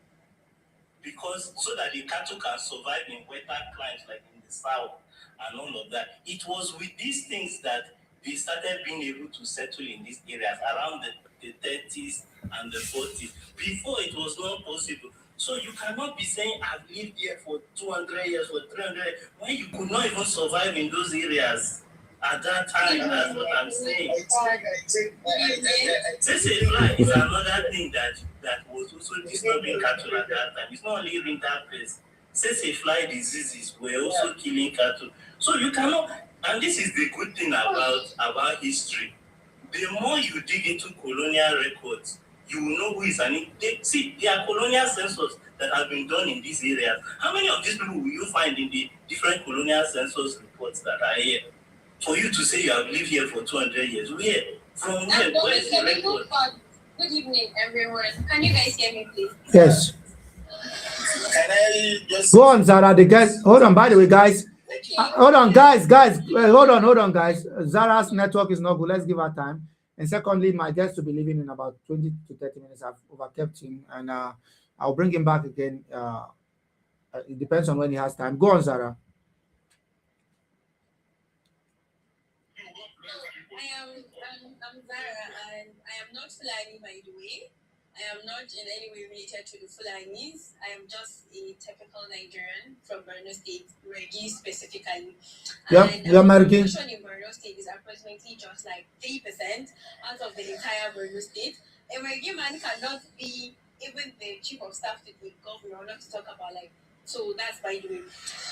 because so that the cattle can survive in wetter climes like in the south and all of that. It was with these things that they started being able to settle in these areas around the 30s and the 40s. Before it was not possible. So you cannot be saying I've lived here for 200 years, for 300 years, when you could not even survive in those areas at that time. That's what I'm saying. This is like is another thing that was also disturbing cattle at that time. It's not only winter pest. Fly diseases were also killing cattle. So you cannot, and this is the good thing about history. The more you dig into colonial records, you will know who is there are colonial census that have been done in these areas. How many of these people will you find in the different colonial census reports that are here? For you to say you have lived here for 200 years, where? From where? Where is the record? Good evening, everyone. Can you guys hear me, please? Yes. Can I just Go on, Zara. The guys, hold on. By the way, guys, hold on, guys. Hold on, guys. Zara's network is not good. Let's give her time. And secondly, my guest will be leaving in about 20 to 30 minutes. I've overkept him, and I'll bring him back again. It depends on when he has time. Go on, Zara. I'm Zara, and I am not Fulani, by the way. I am not in any way related to the Fulanis. I am just a typical Nigerian from Borno State, Regi specifically. Yep, you're American. The population in Borno State is approximately just like 3% out of the entire Borno State. A Regi man cannot be even the chief of staff to the governor, not to talk about like. So that's by the way.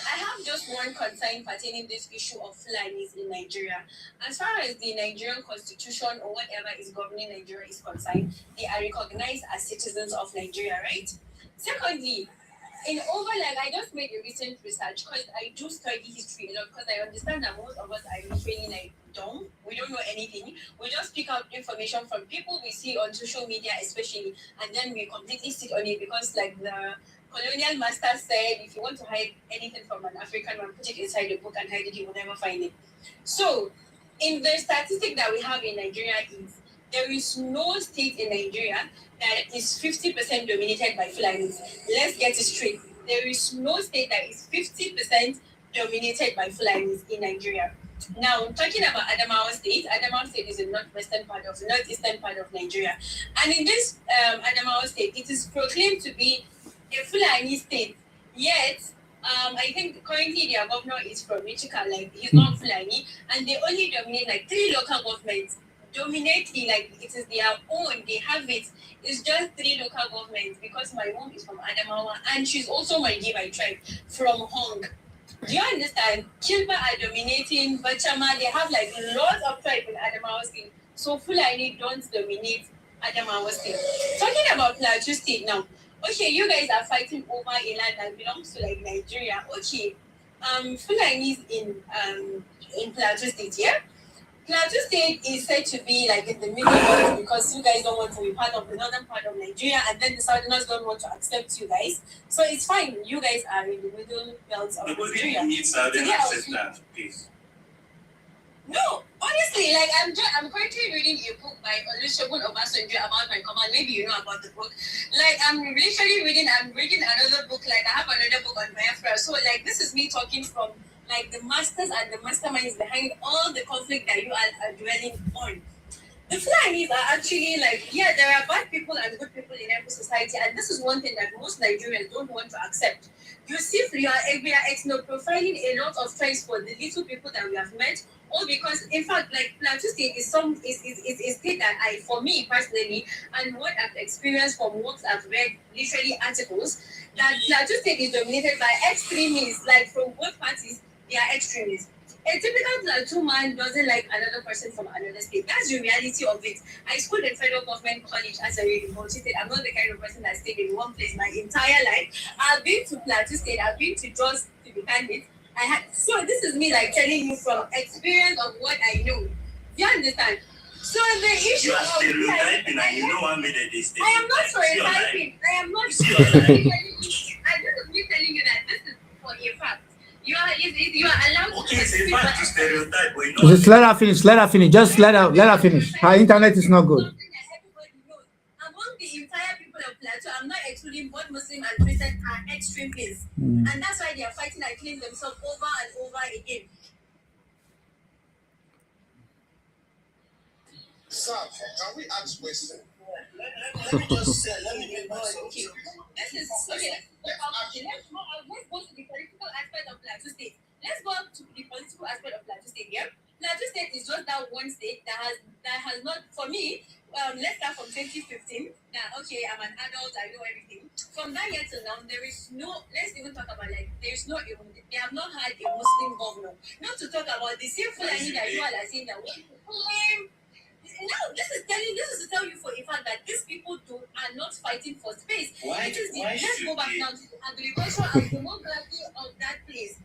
I have just one concern pertaining this issue of Fulanis in Nigeria. As far as the Nigerian constitution or whatever is governing Nigeria is concerned, they are recognized as citizens of Nigeria, right? Secondly, I just made a recent research because I do study history a lot because I understand that most of us are literally like dumb. We don't know anything. We just pick up information from people we see on social media especially, and then we completely sit on it because like the colonial master said, if you want to hide anything from an African man, put it inside the book and hide it, you will never find it. So, in the statistic that we have in Nigeria is, there is no state in Nigeria that is 50% dominated by Fulanis. Let's get it straight. There is no state that is 50% dominated by Fulanis in Nigeria. Now, talking about Adamawa State is the northeastern part of Nigeria. And in this Adamawa State, it is proclaimed to be a Fulani state, yet I think currently their governor is from Michika, like he's not Fulani, and they only dominate like 3 local governments. Dominately, like it is their own, they have it. It's just 3 local governments because my mom is from Adamawa and she's also my by tribe from Hong. Do you understand? Kilba are dominating, Bachama, they have like lots of tribes in Adamawa State. So Fulani don't dominate Adamawa State. Talking about Plateau State now. Okay, you guys are fighting over a land that belongs to like Nigeria. Okay, Fulanis in Plateau State, yeah? Plateau State is said to be like in the middle because you guys don't want to be part of the northern part of Nigeria, and then the southerners don't want to accept you guys. So it's fine. You guys are in the middle belt of Nigeria. Nobody needs southern acceptance, please. No, honestly, like I'm currently reading a book by Olusegun Obasanjo about my command. Maybe you know about the book. Like I'm reading another book. Like I have another book on Biafra. So like this is me talking from like the masters and the masterminds behind all the conflict that you are dwelling on. The Fulanis are actually like, yeah, there are bad people and good people in every society, and this is one thing that most Nigerians don't want to accept. You see, we are profiling a lot of tribes for the little people that we have met, all because, in fact, like Plateau State is a state that for me personally, and what I've experienced from what I've read, literally articles, that Plateau State is dominated by extremists, like from both parties, they are extremists. A typical Plateau man doesn't like another person from another state. That's the reality of it. I schooled in federal government college as a university state. I'm not the kind of person that stayed in one place my entire life. I've been to Plateau State. I've been to Jos, to be candid. So this is me like telling you from experience of what I know. You understand? So the issue You are of stereotyping and you know what made this I am not stereotyping. I am not See your life. stereotyping. I just me telling you that this is for a fact. You are allowed Okay, to it's a speak fact to what- stereotype, but you know Just let her finish. Let her finish. Just let her finish. Her internet is not good. Something that everybody knows. Among the entire people of Plateau, I'm not excluding both Muslim and Christian are extremists. And that's why they are fighting and killing themselves over and over again. Sir, can we ask questions? let me just say, let me make myself Okay. This is okay. Let's go to the political aspect of Plateau State. Let's go to the political aspect of Plateau State. Yeah, Plateau State is just that one state that has not, for me. Let's start from 2015. Now, okay, I'm an adult. I know everything. From that year till now, there is no. Let's even talk about there's no. They have not had a Muslim governor. Not to talk about the same Fulani that you all are saying that we claim. No, this is to tell you for a fact that these people are not fighting for space. Let's go back now to the agriculture and demography of that place.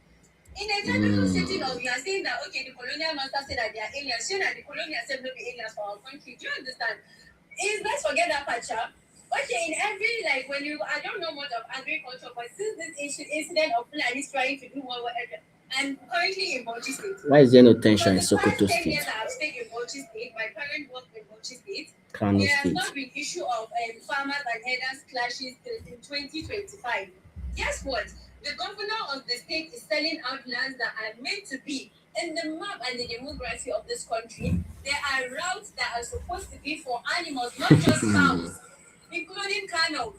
In a general setting of you are saying that okay, the colonial master said that they are aliens, saying that the colonial said no be aliens for our country. Do you understand? Let's forget that part, yeah? Okay, in every when I don't know much of agriculture, but since this incident of Fulani trying to do whatever, I'm currently in Bauchi State. Why is there no tension in For the past Sokoto 10 State? years I have stayed in Bauchi State. My parents worked in Bauchi State. Kano There has State. not been issue of farmers and herders clashes till in 2025. Guess what? The governor of the state is selling out lands that are meant to be in the map and the demography of this country. There are routes that are supposed to be for animals, not just cows, including camels,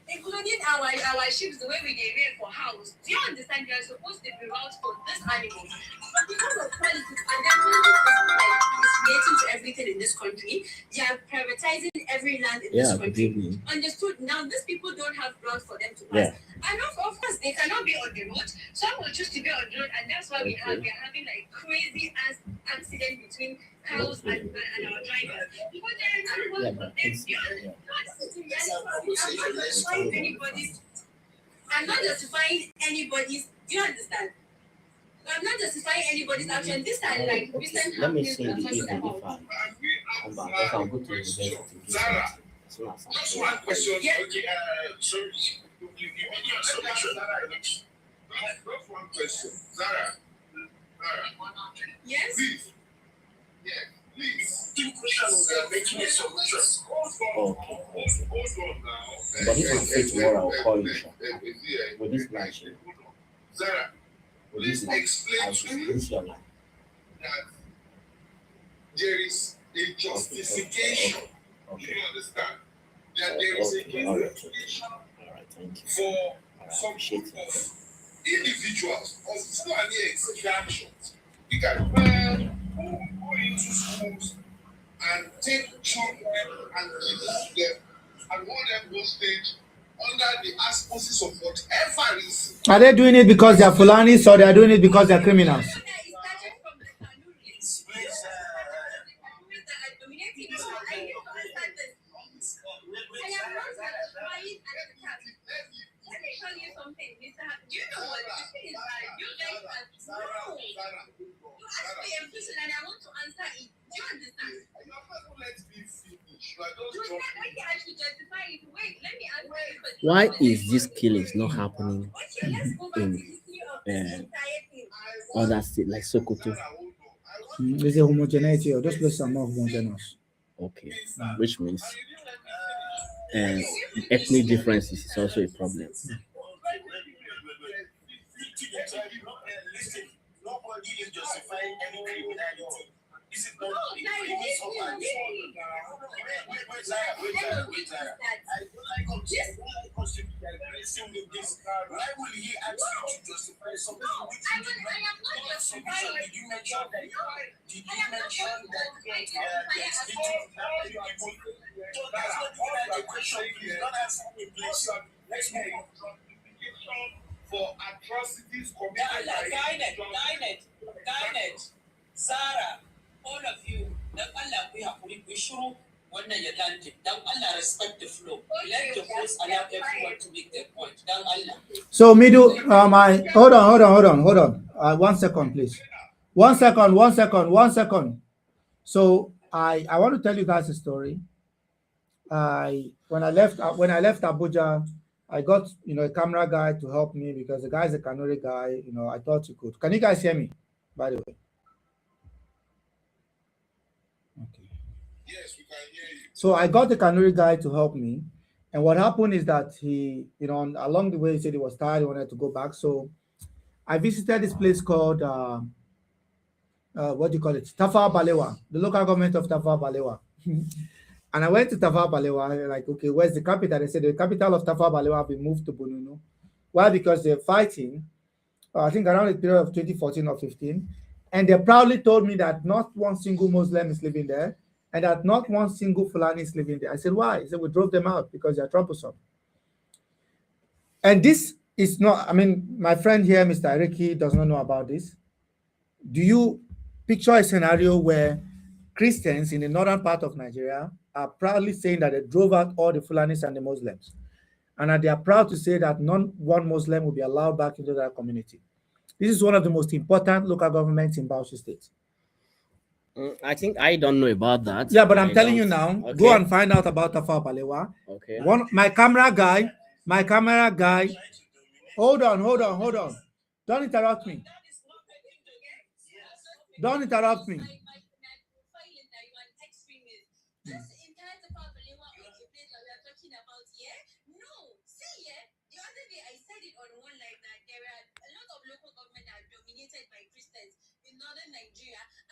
including our sheep, the way we get rear for house. Do you understand? There are supposed to be routes for this animal. But because of politics and everything is relating to everything in this country, they are privatizing every land in this country. Understood? Now, these people don't have routes for them to pass. And of course, they cannot be on the road. Some will choose to be on the road, and that's why we are having crazy ass accident between cows and our drivers. Because there is no one for them. I'm not justifying anybody's. Do you understand? I'm not justifying anybody's action. This are recent Let me happenings see we are the talking evening about. if I come back. If I'll go to university. Zara, As soon as just I'm one question. Yeah. Okay, so you made your submission. Just one question. Zara, Yes? please. Yeah, please. the question we are making a solution. Hold on now. But if I'm free tomorrow, I'll call you. With this branch, Zara, with please this line, explain I'll to me use your line. that there is a justification. Okay. Do you understand? That there is a justification All right, thank you. for some Appreciate group it. of individuals of Fulani extractions. You can go into schools and take children and kidnap them and hold them hostage under the auspices of whatever reason. Are they doing it because they are Fulanis or they are doing it because they are criminals? Why is this killing not happening in other states like Sokoto? There's a homogeneity, or those places are more homogeneous. Okay, which means ethnic differences is also a problem. Nobody is justifying any criminality. This is not No, I don't like constitution with this. Why will he ask you to justify something which I am not justifying did you mention that so that's not the question. Please don't answer me, please. Let's move on. For atrocities committed by Garnet, Sarah, all of you, dan Allah ku yi hakuri ku shiru wannan ya landing. Dan Allah, respect the flow. Let the host allow everyone to make their point. Dan Allah. So middle, hold on. 1 second, please. 1 second. So I want to tell you guys a story. When I left Abuja, I got a camera guy to help me because the guy is a Kanuri guy. I thought he could. Can you guys hear me? By the way. Okay. Yes, we can hear you. So I got the Kanuri guy to help me. And what happened is that he, along the way, he said he was tired, he wanted to go back. So I visited this place called, what do you call it? Tafawa Balewa, the local government of Tafawa Balewa. And I went to Tafawa Balewa, like, okay, where's the capital? They said the capital of Tafawa Balewa will be moved to Bununu. Why? Because they're fighting, I think around the period of 2014 or 15. And they proudly told me that not one single Muslim is living there, and that not one single Fulani is living there. I said, why? He said, we drove them out because they're troublesome. And this is not, my friend here, Mr. Ariki, does not know about this. Do you picture a scenario where Christians in the northern part of Nigeria are proudly saying that they drove out all the Fulanis and the Muslims, and that they are proud to say that not one Muslim will be allowed back into that community? This is one of the most important local governments in Bauchi State. I think I don't know about that. Yeah, but I'm telling you now, Okay. go and find out about Tafawa Balewa. Okay. My camera guy, hold on. Don't interrupt me. Don't interrupt me.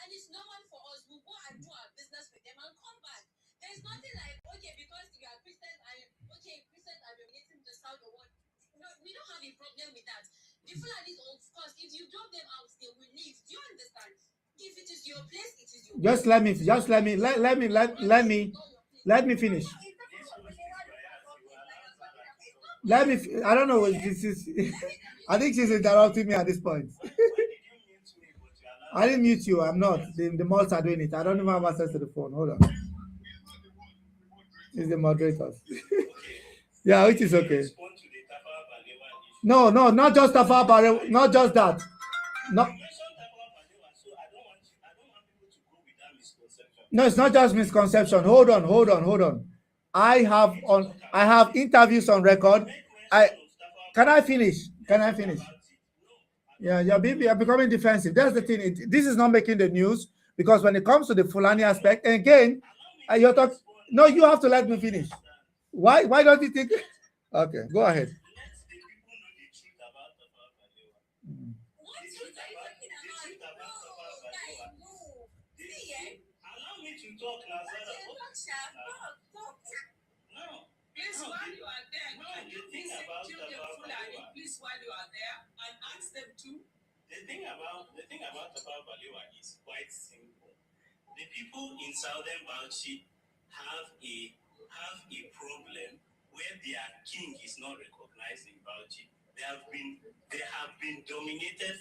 And it's normal for us. We'll go and do our business with them and come back. There's nothing like, okay, because you are Christians and Christians are dominating the south or what. No, we don't have a problem with that. The Fulanis, of course, if you drop them out, they will leave. Do you understand? If it is your place, it is your Just let me finish. I don't know what this is. I think she's interrupting me at this point. I didn't mute you. I'm not. The mods are doing it. I don't even have access to the phone. Hold on. It's the moderators. Yeah, which is okay. No, not just Tafawa Balewa. Not just that. No, it's not just misconception. Hold on. I have interviews on record. Can I finish? Yeah, you're becoming defensive. That's the thing. This is not making the news because when it comes to the Fulani aspect, and again, you're talking. No, you have to let me finish. Why don't you think? Okay, go ahead. The thing about Tafawa Balewa is quite simple. The people in Southern Bauchi have a problem where their king is not recognized in Bauchi. They have been dominated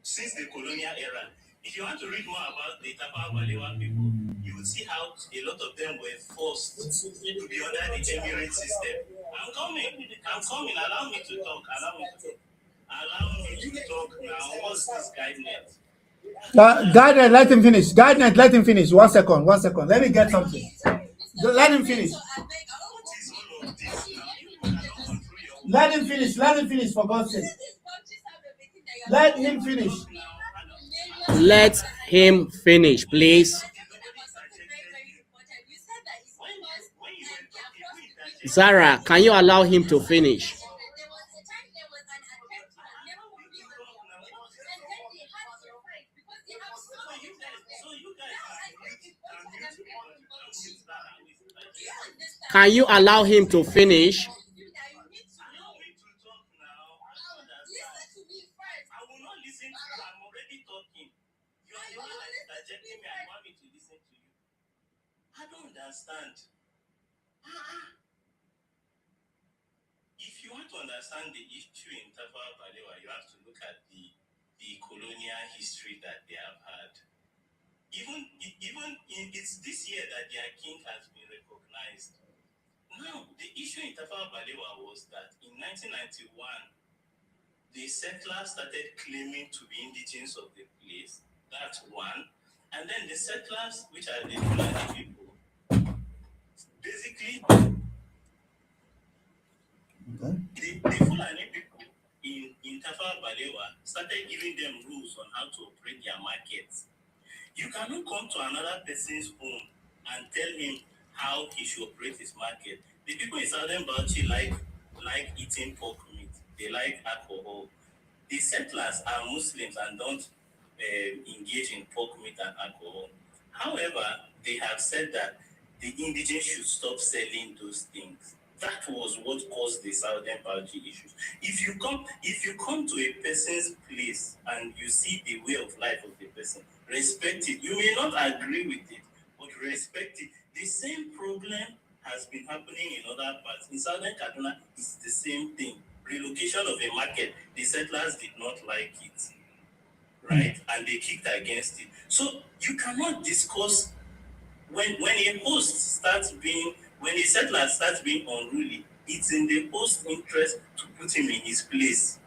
since the colonial era. If you want to read more about the Tafawa Balewa people, you will see how a lot of them were forced to be under the Emirate system. I'm coming. Allow me to talk. Allow me to talk now. What's this guidance? Guidance, let him finish. 1 second. Let me get something. Let him finish. Let him finish, for God's sake. Let him finish. Let him finish, please. Zara, can you allow him to finish? Can you allow him to finish? I don't understand. If you want to understand the issue in Tafawa Balewa, you have to look at the colonial history that they have had. Even in this hear that their king has been recognized. Now, the issue in Tafawa Balewa was that in 1991, the settlers started claiming to be indigenous of the place. That's one. And then the settlers, which are the Fulani people, basically, the Fulani people in Tafawa Balewa started giving them rules on how to operate their markets. You cannot come to another person's home and tell him how he should operate his market. The people in Southern Bauchi like eating pork meat. They like alcohol. The settlers are Muslims and don't engage in pork meat and alcohol. However, they have said that the indigenous should stop selling those things. That was what caused the Southern Bauchi issues. If you come to a person's place and you see the way of life of the person, respect it. You may not agree with it, but respect it. The same problem has been happening in other parts. In Southern Kaduna, it's the same thing. Relocation of a market, the settlers did not like it, right? And they kicked against it. So you cannot discuss when a settler starts being unruly, it's in the host's interest to put him in his place.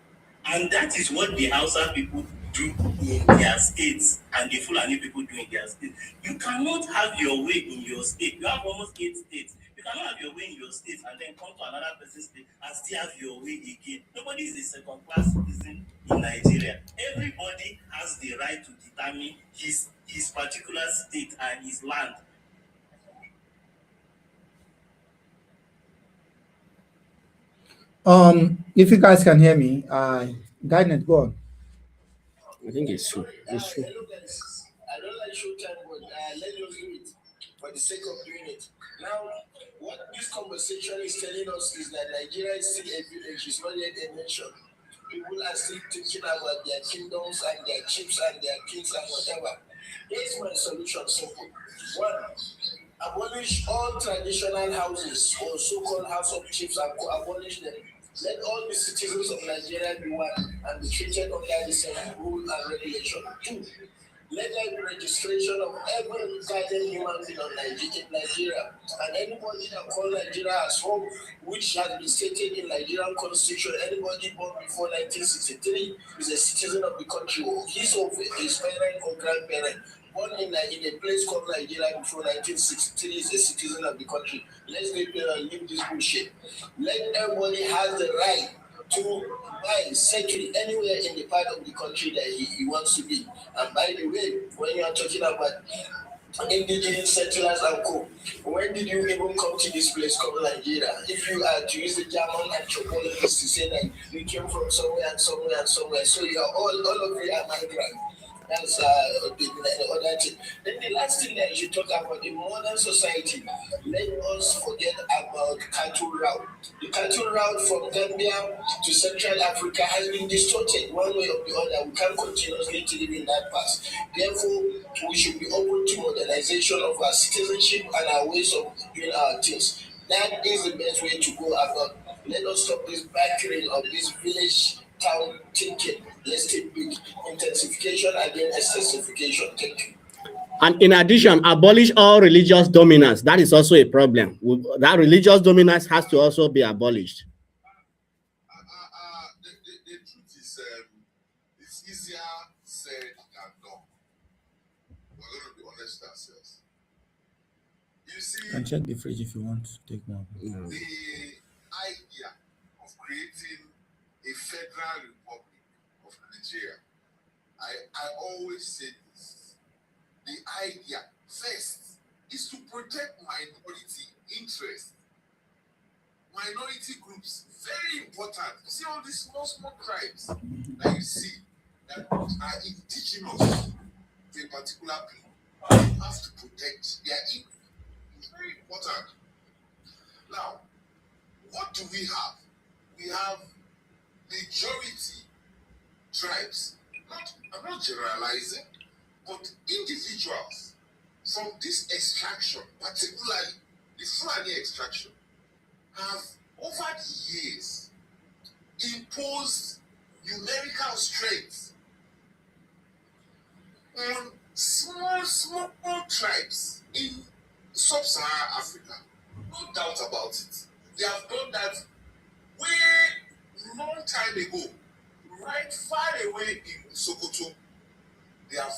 And that is what the Hausa people do in their states and the Fulani people do in their states. You cannot have your way in your state. You have almost 8 states. You cannot have your way in your state and then come to another person's state and still have your way again. Nobody is a second-class citizen in Nigeria. Everybody has the right to determine his particular state and his land. If you guys can hear me, Guidance, go on. I think it's true. It's true. Hello guys, I don't like showtime, but let us do it for the sake of doing it. Now, what this conversation is telling us is that Nigeria is still a village, it's not yet a nation. People are still thinking about their kingdoms and their chiefs and their kings and whatever. Here's my solution, simple. One, abolish all traditional houses or so-called house of chiefs and abolish them. Let all the citizens of Nigeria be one and be treated under the same rule and regulation. Two, let there be registration of every guided human being in Nigeria, and anybody that calls Nigeria as home, which has been stated in Nigerian Constitution, anybody born before 1963 is a citizen of the country, his or his parent or grandparent born in a place called Nigeria before 1963 is a citizen of the country. Let's leave this bullshit. Let everybody has the right to buy, settle anywhere in the part of the country that he wants to be. And by the way, when you are talking about indigenous settlers and co, when did you even come to this place called Nigeria? If you are to use the German anthropologist to say that you came from somewhere and somewhere and somewhere, so you are all of you are migrants. That's the other thing. Then the last thing that you should talk about in modern society, let us forget about cattle route. The cattle route from Gambia to Central Africa has been distorted one way or the other. We can't continuously live in that path. Therefore, we should be open to modernization of our citizenship and our ways of doing our things. That is the best way to go about. Let us stop this backering of this village town thinking. Let's take big intensification against extensification. Thank you. And in addition, abolish all religious dominance. That is also a problem. That religious dominance has to also be abolished. The truth is, it's easier said than done. We're going to be honest ourselves. You see, You can check the fridge if you want to take more. the idea of creating a federal republic of Nigeria, I always say this. The idea first is to protect minority interests. Minority groups, very important. You see all these small tribes that you see that are indigenous to a particular people. You have to protect their interests. It's very important. Now, what do we have? We have majority tribes. I'm not generalizing, but individuals from this extraction, particularly the Fulani extraction, have over the years imposed numerical strength on small tribes in sub-Saharan Africa. No doubt about it. They have done that way long time ago, right far away in Sokoto. They have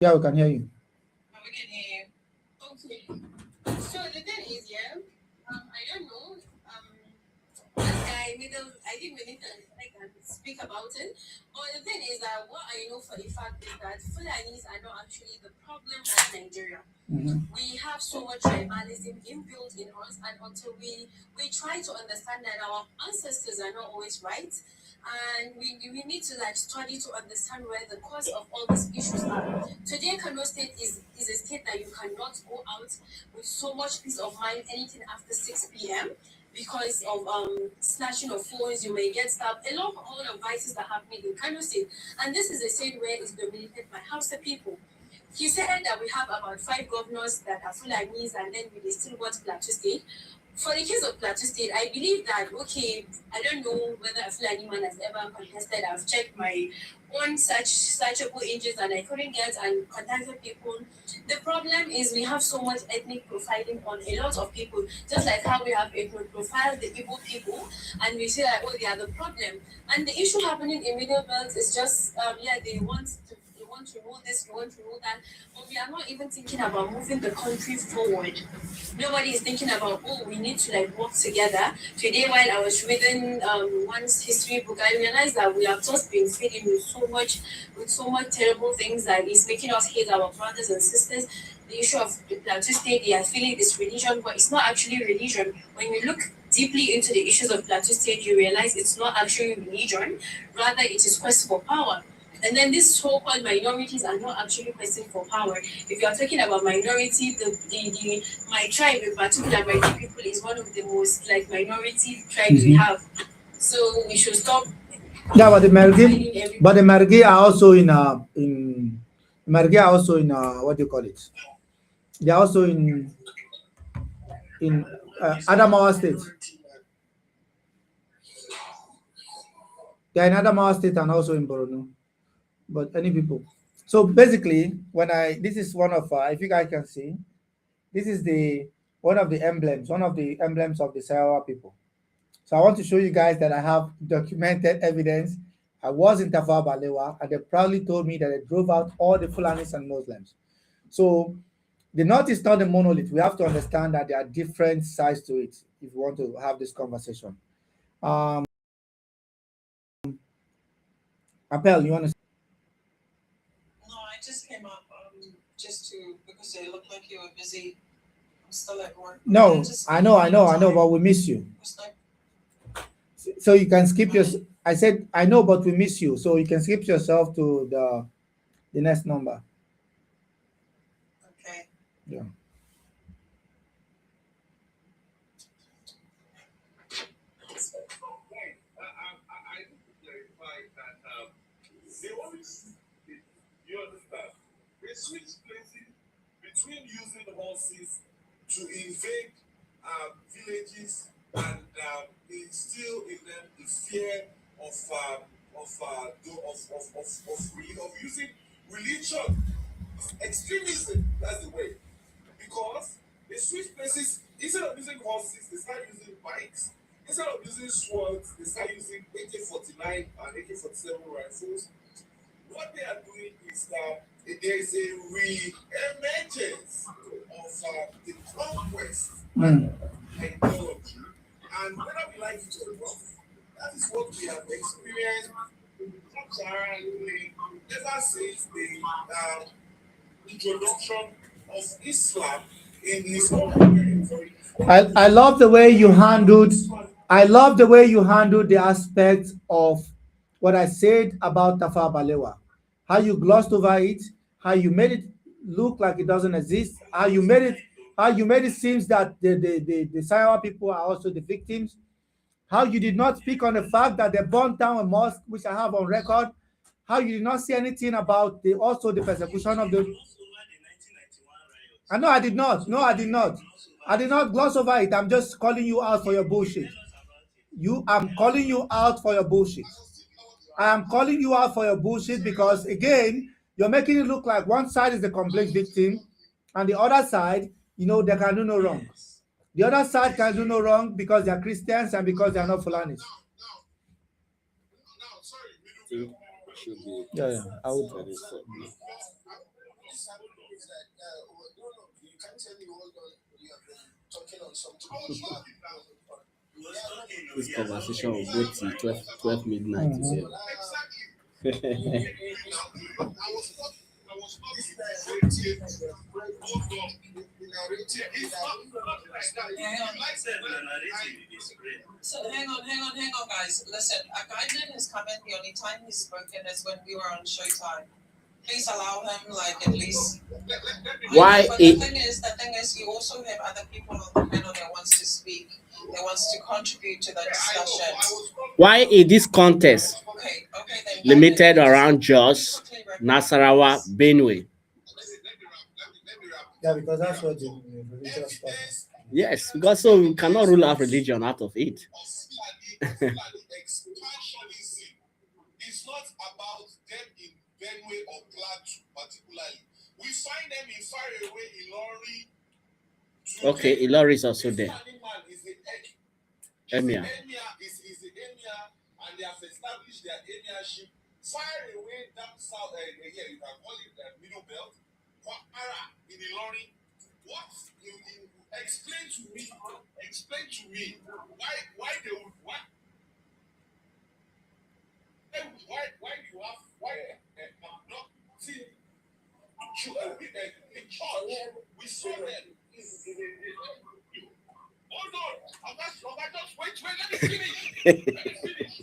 Yeah, we can hear you. We can hear you. Okay. So the thing is, yeah, I don't know. I didn't really I can speak about it. But the thing is that what I know for a fact is that Fulanis are not actually the problem in Nigeria. We have so much tribalism inbuilt in us, and until we try to understand that our ancestors are not always right, and we need to like study to understand where the cause of all these issues are. Today, Kano State is a state that you cannot go out with so much peace of mind anything after 6 p.m. because of snatching of phones. You may get stabbed. A lot of all the vices that happening in Kano State, and this is a state where it's dominated by Hausa people. He said that we have about 5 governors that are Fulanis, and then we still got Plateau State. For the case of Plateau State, I believe that, okay, I don't know whether a Fulani man has ever contested. I've checked my own searchable engines and I couldn't get and contacted people. The problem is we have so much ethnic profiling on a lot of people, just like how we have ethnic profile the Igbo people, and we say that, oh, they are the problem. And the issue happening in Middle Belt is just, they want to rule this, we want to rule that, but we are not even thinking about moving the country forward. Nobody is thinking about, oh, we need to like work together. Today, while I was reading one's history book, I realized that we have just been feeding with so much terrible things that is making us hate our brothers and sisters. The issue of the Plateau State, they are feeling this religion, but it's not actually religion. When you look deeply into the issues of Plateau State, you realize it's not actually religion, rather it is quest for power. And then these so-called minorities are not actually questing for power. If you are talking about minority, my tribe in particular, my people is one of the most like minority tribes we have. So we should stop. Yeah, but the Margi are also in Margi are also in what do you call it? They are also in Adamawa State. They are in Adamawa State and also in Borno. But any people. So basically, this is one of if you guys can see, this is one of the emblems of the Sayawa people. So I want to show you guys that I have documented evidence. I was in Tafawa Balewa, and they proudly told me that they drove out all the Fulanis and Muslims. So the North is not a monolith. We have to understand that there are different sides to it if we want to have this conversation. Appel, you want to? No, I just came up because it looked like you were busy. I'm still at work. No, I know, but we miss you. So you can skip your. I said I know, but we miss you. So you can skip yourself to the next number. Okay. Yeah. I need to clarify that they always, you understand, they switch places between using horses to invade villages and instill in them the fear of using religion, extremism. That's the way. Because they switch places. Instead of using horses, they start using bikes. Instead of using swords, they start using AK-49 and AK-47 rifles. What they are doing is that there is a re-emergence of the conquest ideology, and whether we like it or not, that is what we have experienced culturally ever since the introduction of Islam in this country. I love the way you handled the aspect of what I said about Tafawa Balewa. How you glossed over it, how you made it look like it doesn't exist, how you made it seem that the Sayawa people are also the victims, how you did not speak on the fact that they burned down a mosque, which I have on record, how you did not say anything about the persecution of the... I did not. No, I did not. I did not gloss over it. I'm just calling you out for your bullshit. I'm calling you out for your bullshit. I am calling you out for your bullshit because, again, you're making it look like one side is the complete victim and the other side, they can do no wrong. The other side can do no wrong because they're Christians and because they're not Fulanis. Yeah, I would. You can't tell me hold on, you have been talking on something. This conversation will go till 12 midnight. So hang on, guys. Listen, a guy has come in. The only time he's spoken is when we were on Showtime. Please allow him, like, at least. Why? But the thing is, you also have other people on the panel that wants to speak, that wants to contribute to the discussion. Why is this contest then limited around Jos, Nasarawa, Benue? Yeah, because that's what the religious stuff is. Yes, because so we cannot rule out religion out of it. Expansionism is not about them in Benue or Plateau particularly. We find them in far away Ilori. Okay, Ilori is also there. Emir. Is the emir, and they have established their emirship far away down south. You can call it Middle Belt. Kwara in Ilori. What you explain to me why they would not see the church. We saw them. Hold on, just wait, let me finish.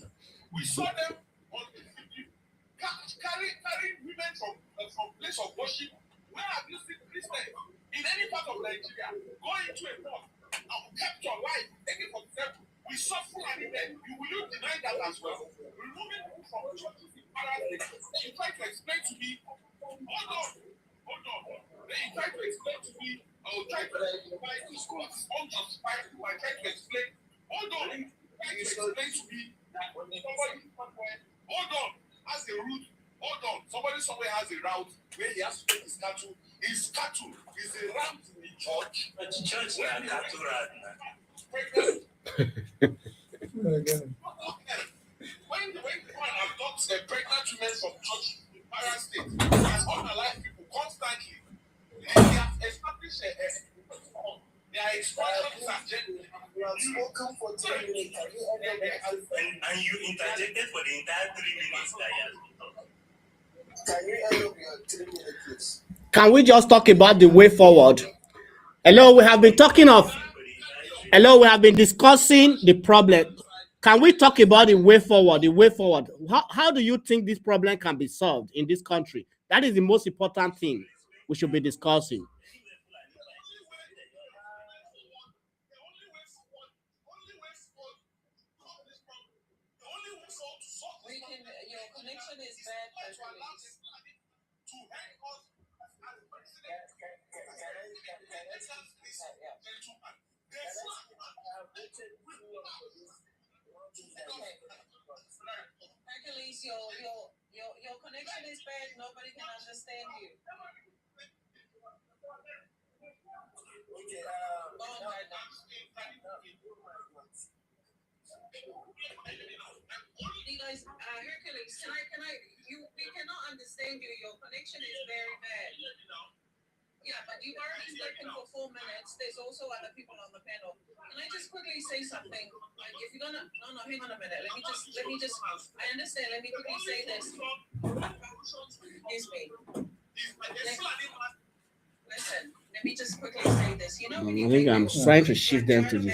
We saw them on the carrying women from place of worship. Where have you seen Christians in any part of Nigeria go into a mosque and capture life, taking for example? We saw Fulani men. You will not deny that as well. Removing people from churches in Paradise. You try to explain to me. Hold on. Then you try to explain to me. I will try to explain to school. I try to explain. Hold on. Try to explain to me that somebody, hold on, has a route. Hold on. Somebody somewhere has a route where he has to take his cattle. His cattle is a route in the church. But the church is a cattle route. When adopts a pregnant women from church in Para State as unalive people constantly, they have established they are expansion agenda. You have spoken for 10 minutes. And you interjected for the entire 3 minutes that you have been talking. Can you end up your 3 minutes, please? Can we just talk about the way forward? We have been discussing the problem. Can we talk about the way forward? How do you think this problem can be solved in this country? That is the most important thing we should be discussing. Your connection is bad. Hercules, your connection is bad. Nobody can understand you. Okay. You guys, Hercules, we cannot understand you. Your connection is very bad. Yeah, but you already spoken for 4 minutes. There's also other people on the panel. Can I just quickly say something? Like, if you're gonna, no, hang on a minute. Let me just. I understand. Let me quickly say this. Excuse me. Listen. Let me just quickly say this. You know, when I think I'm trying to shift them to the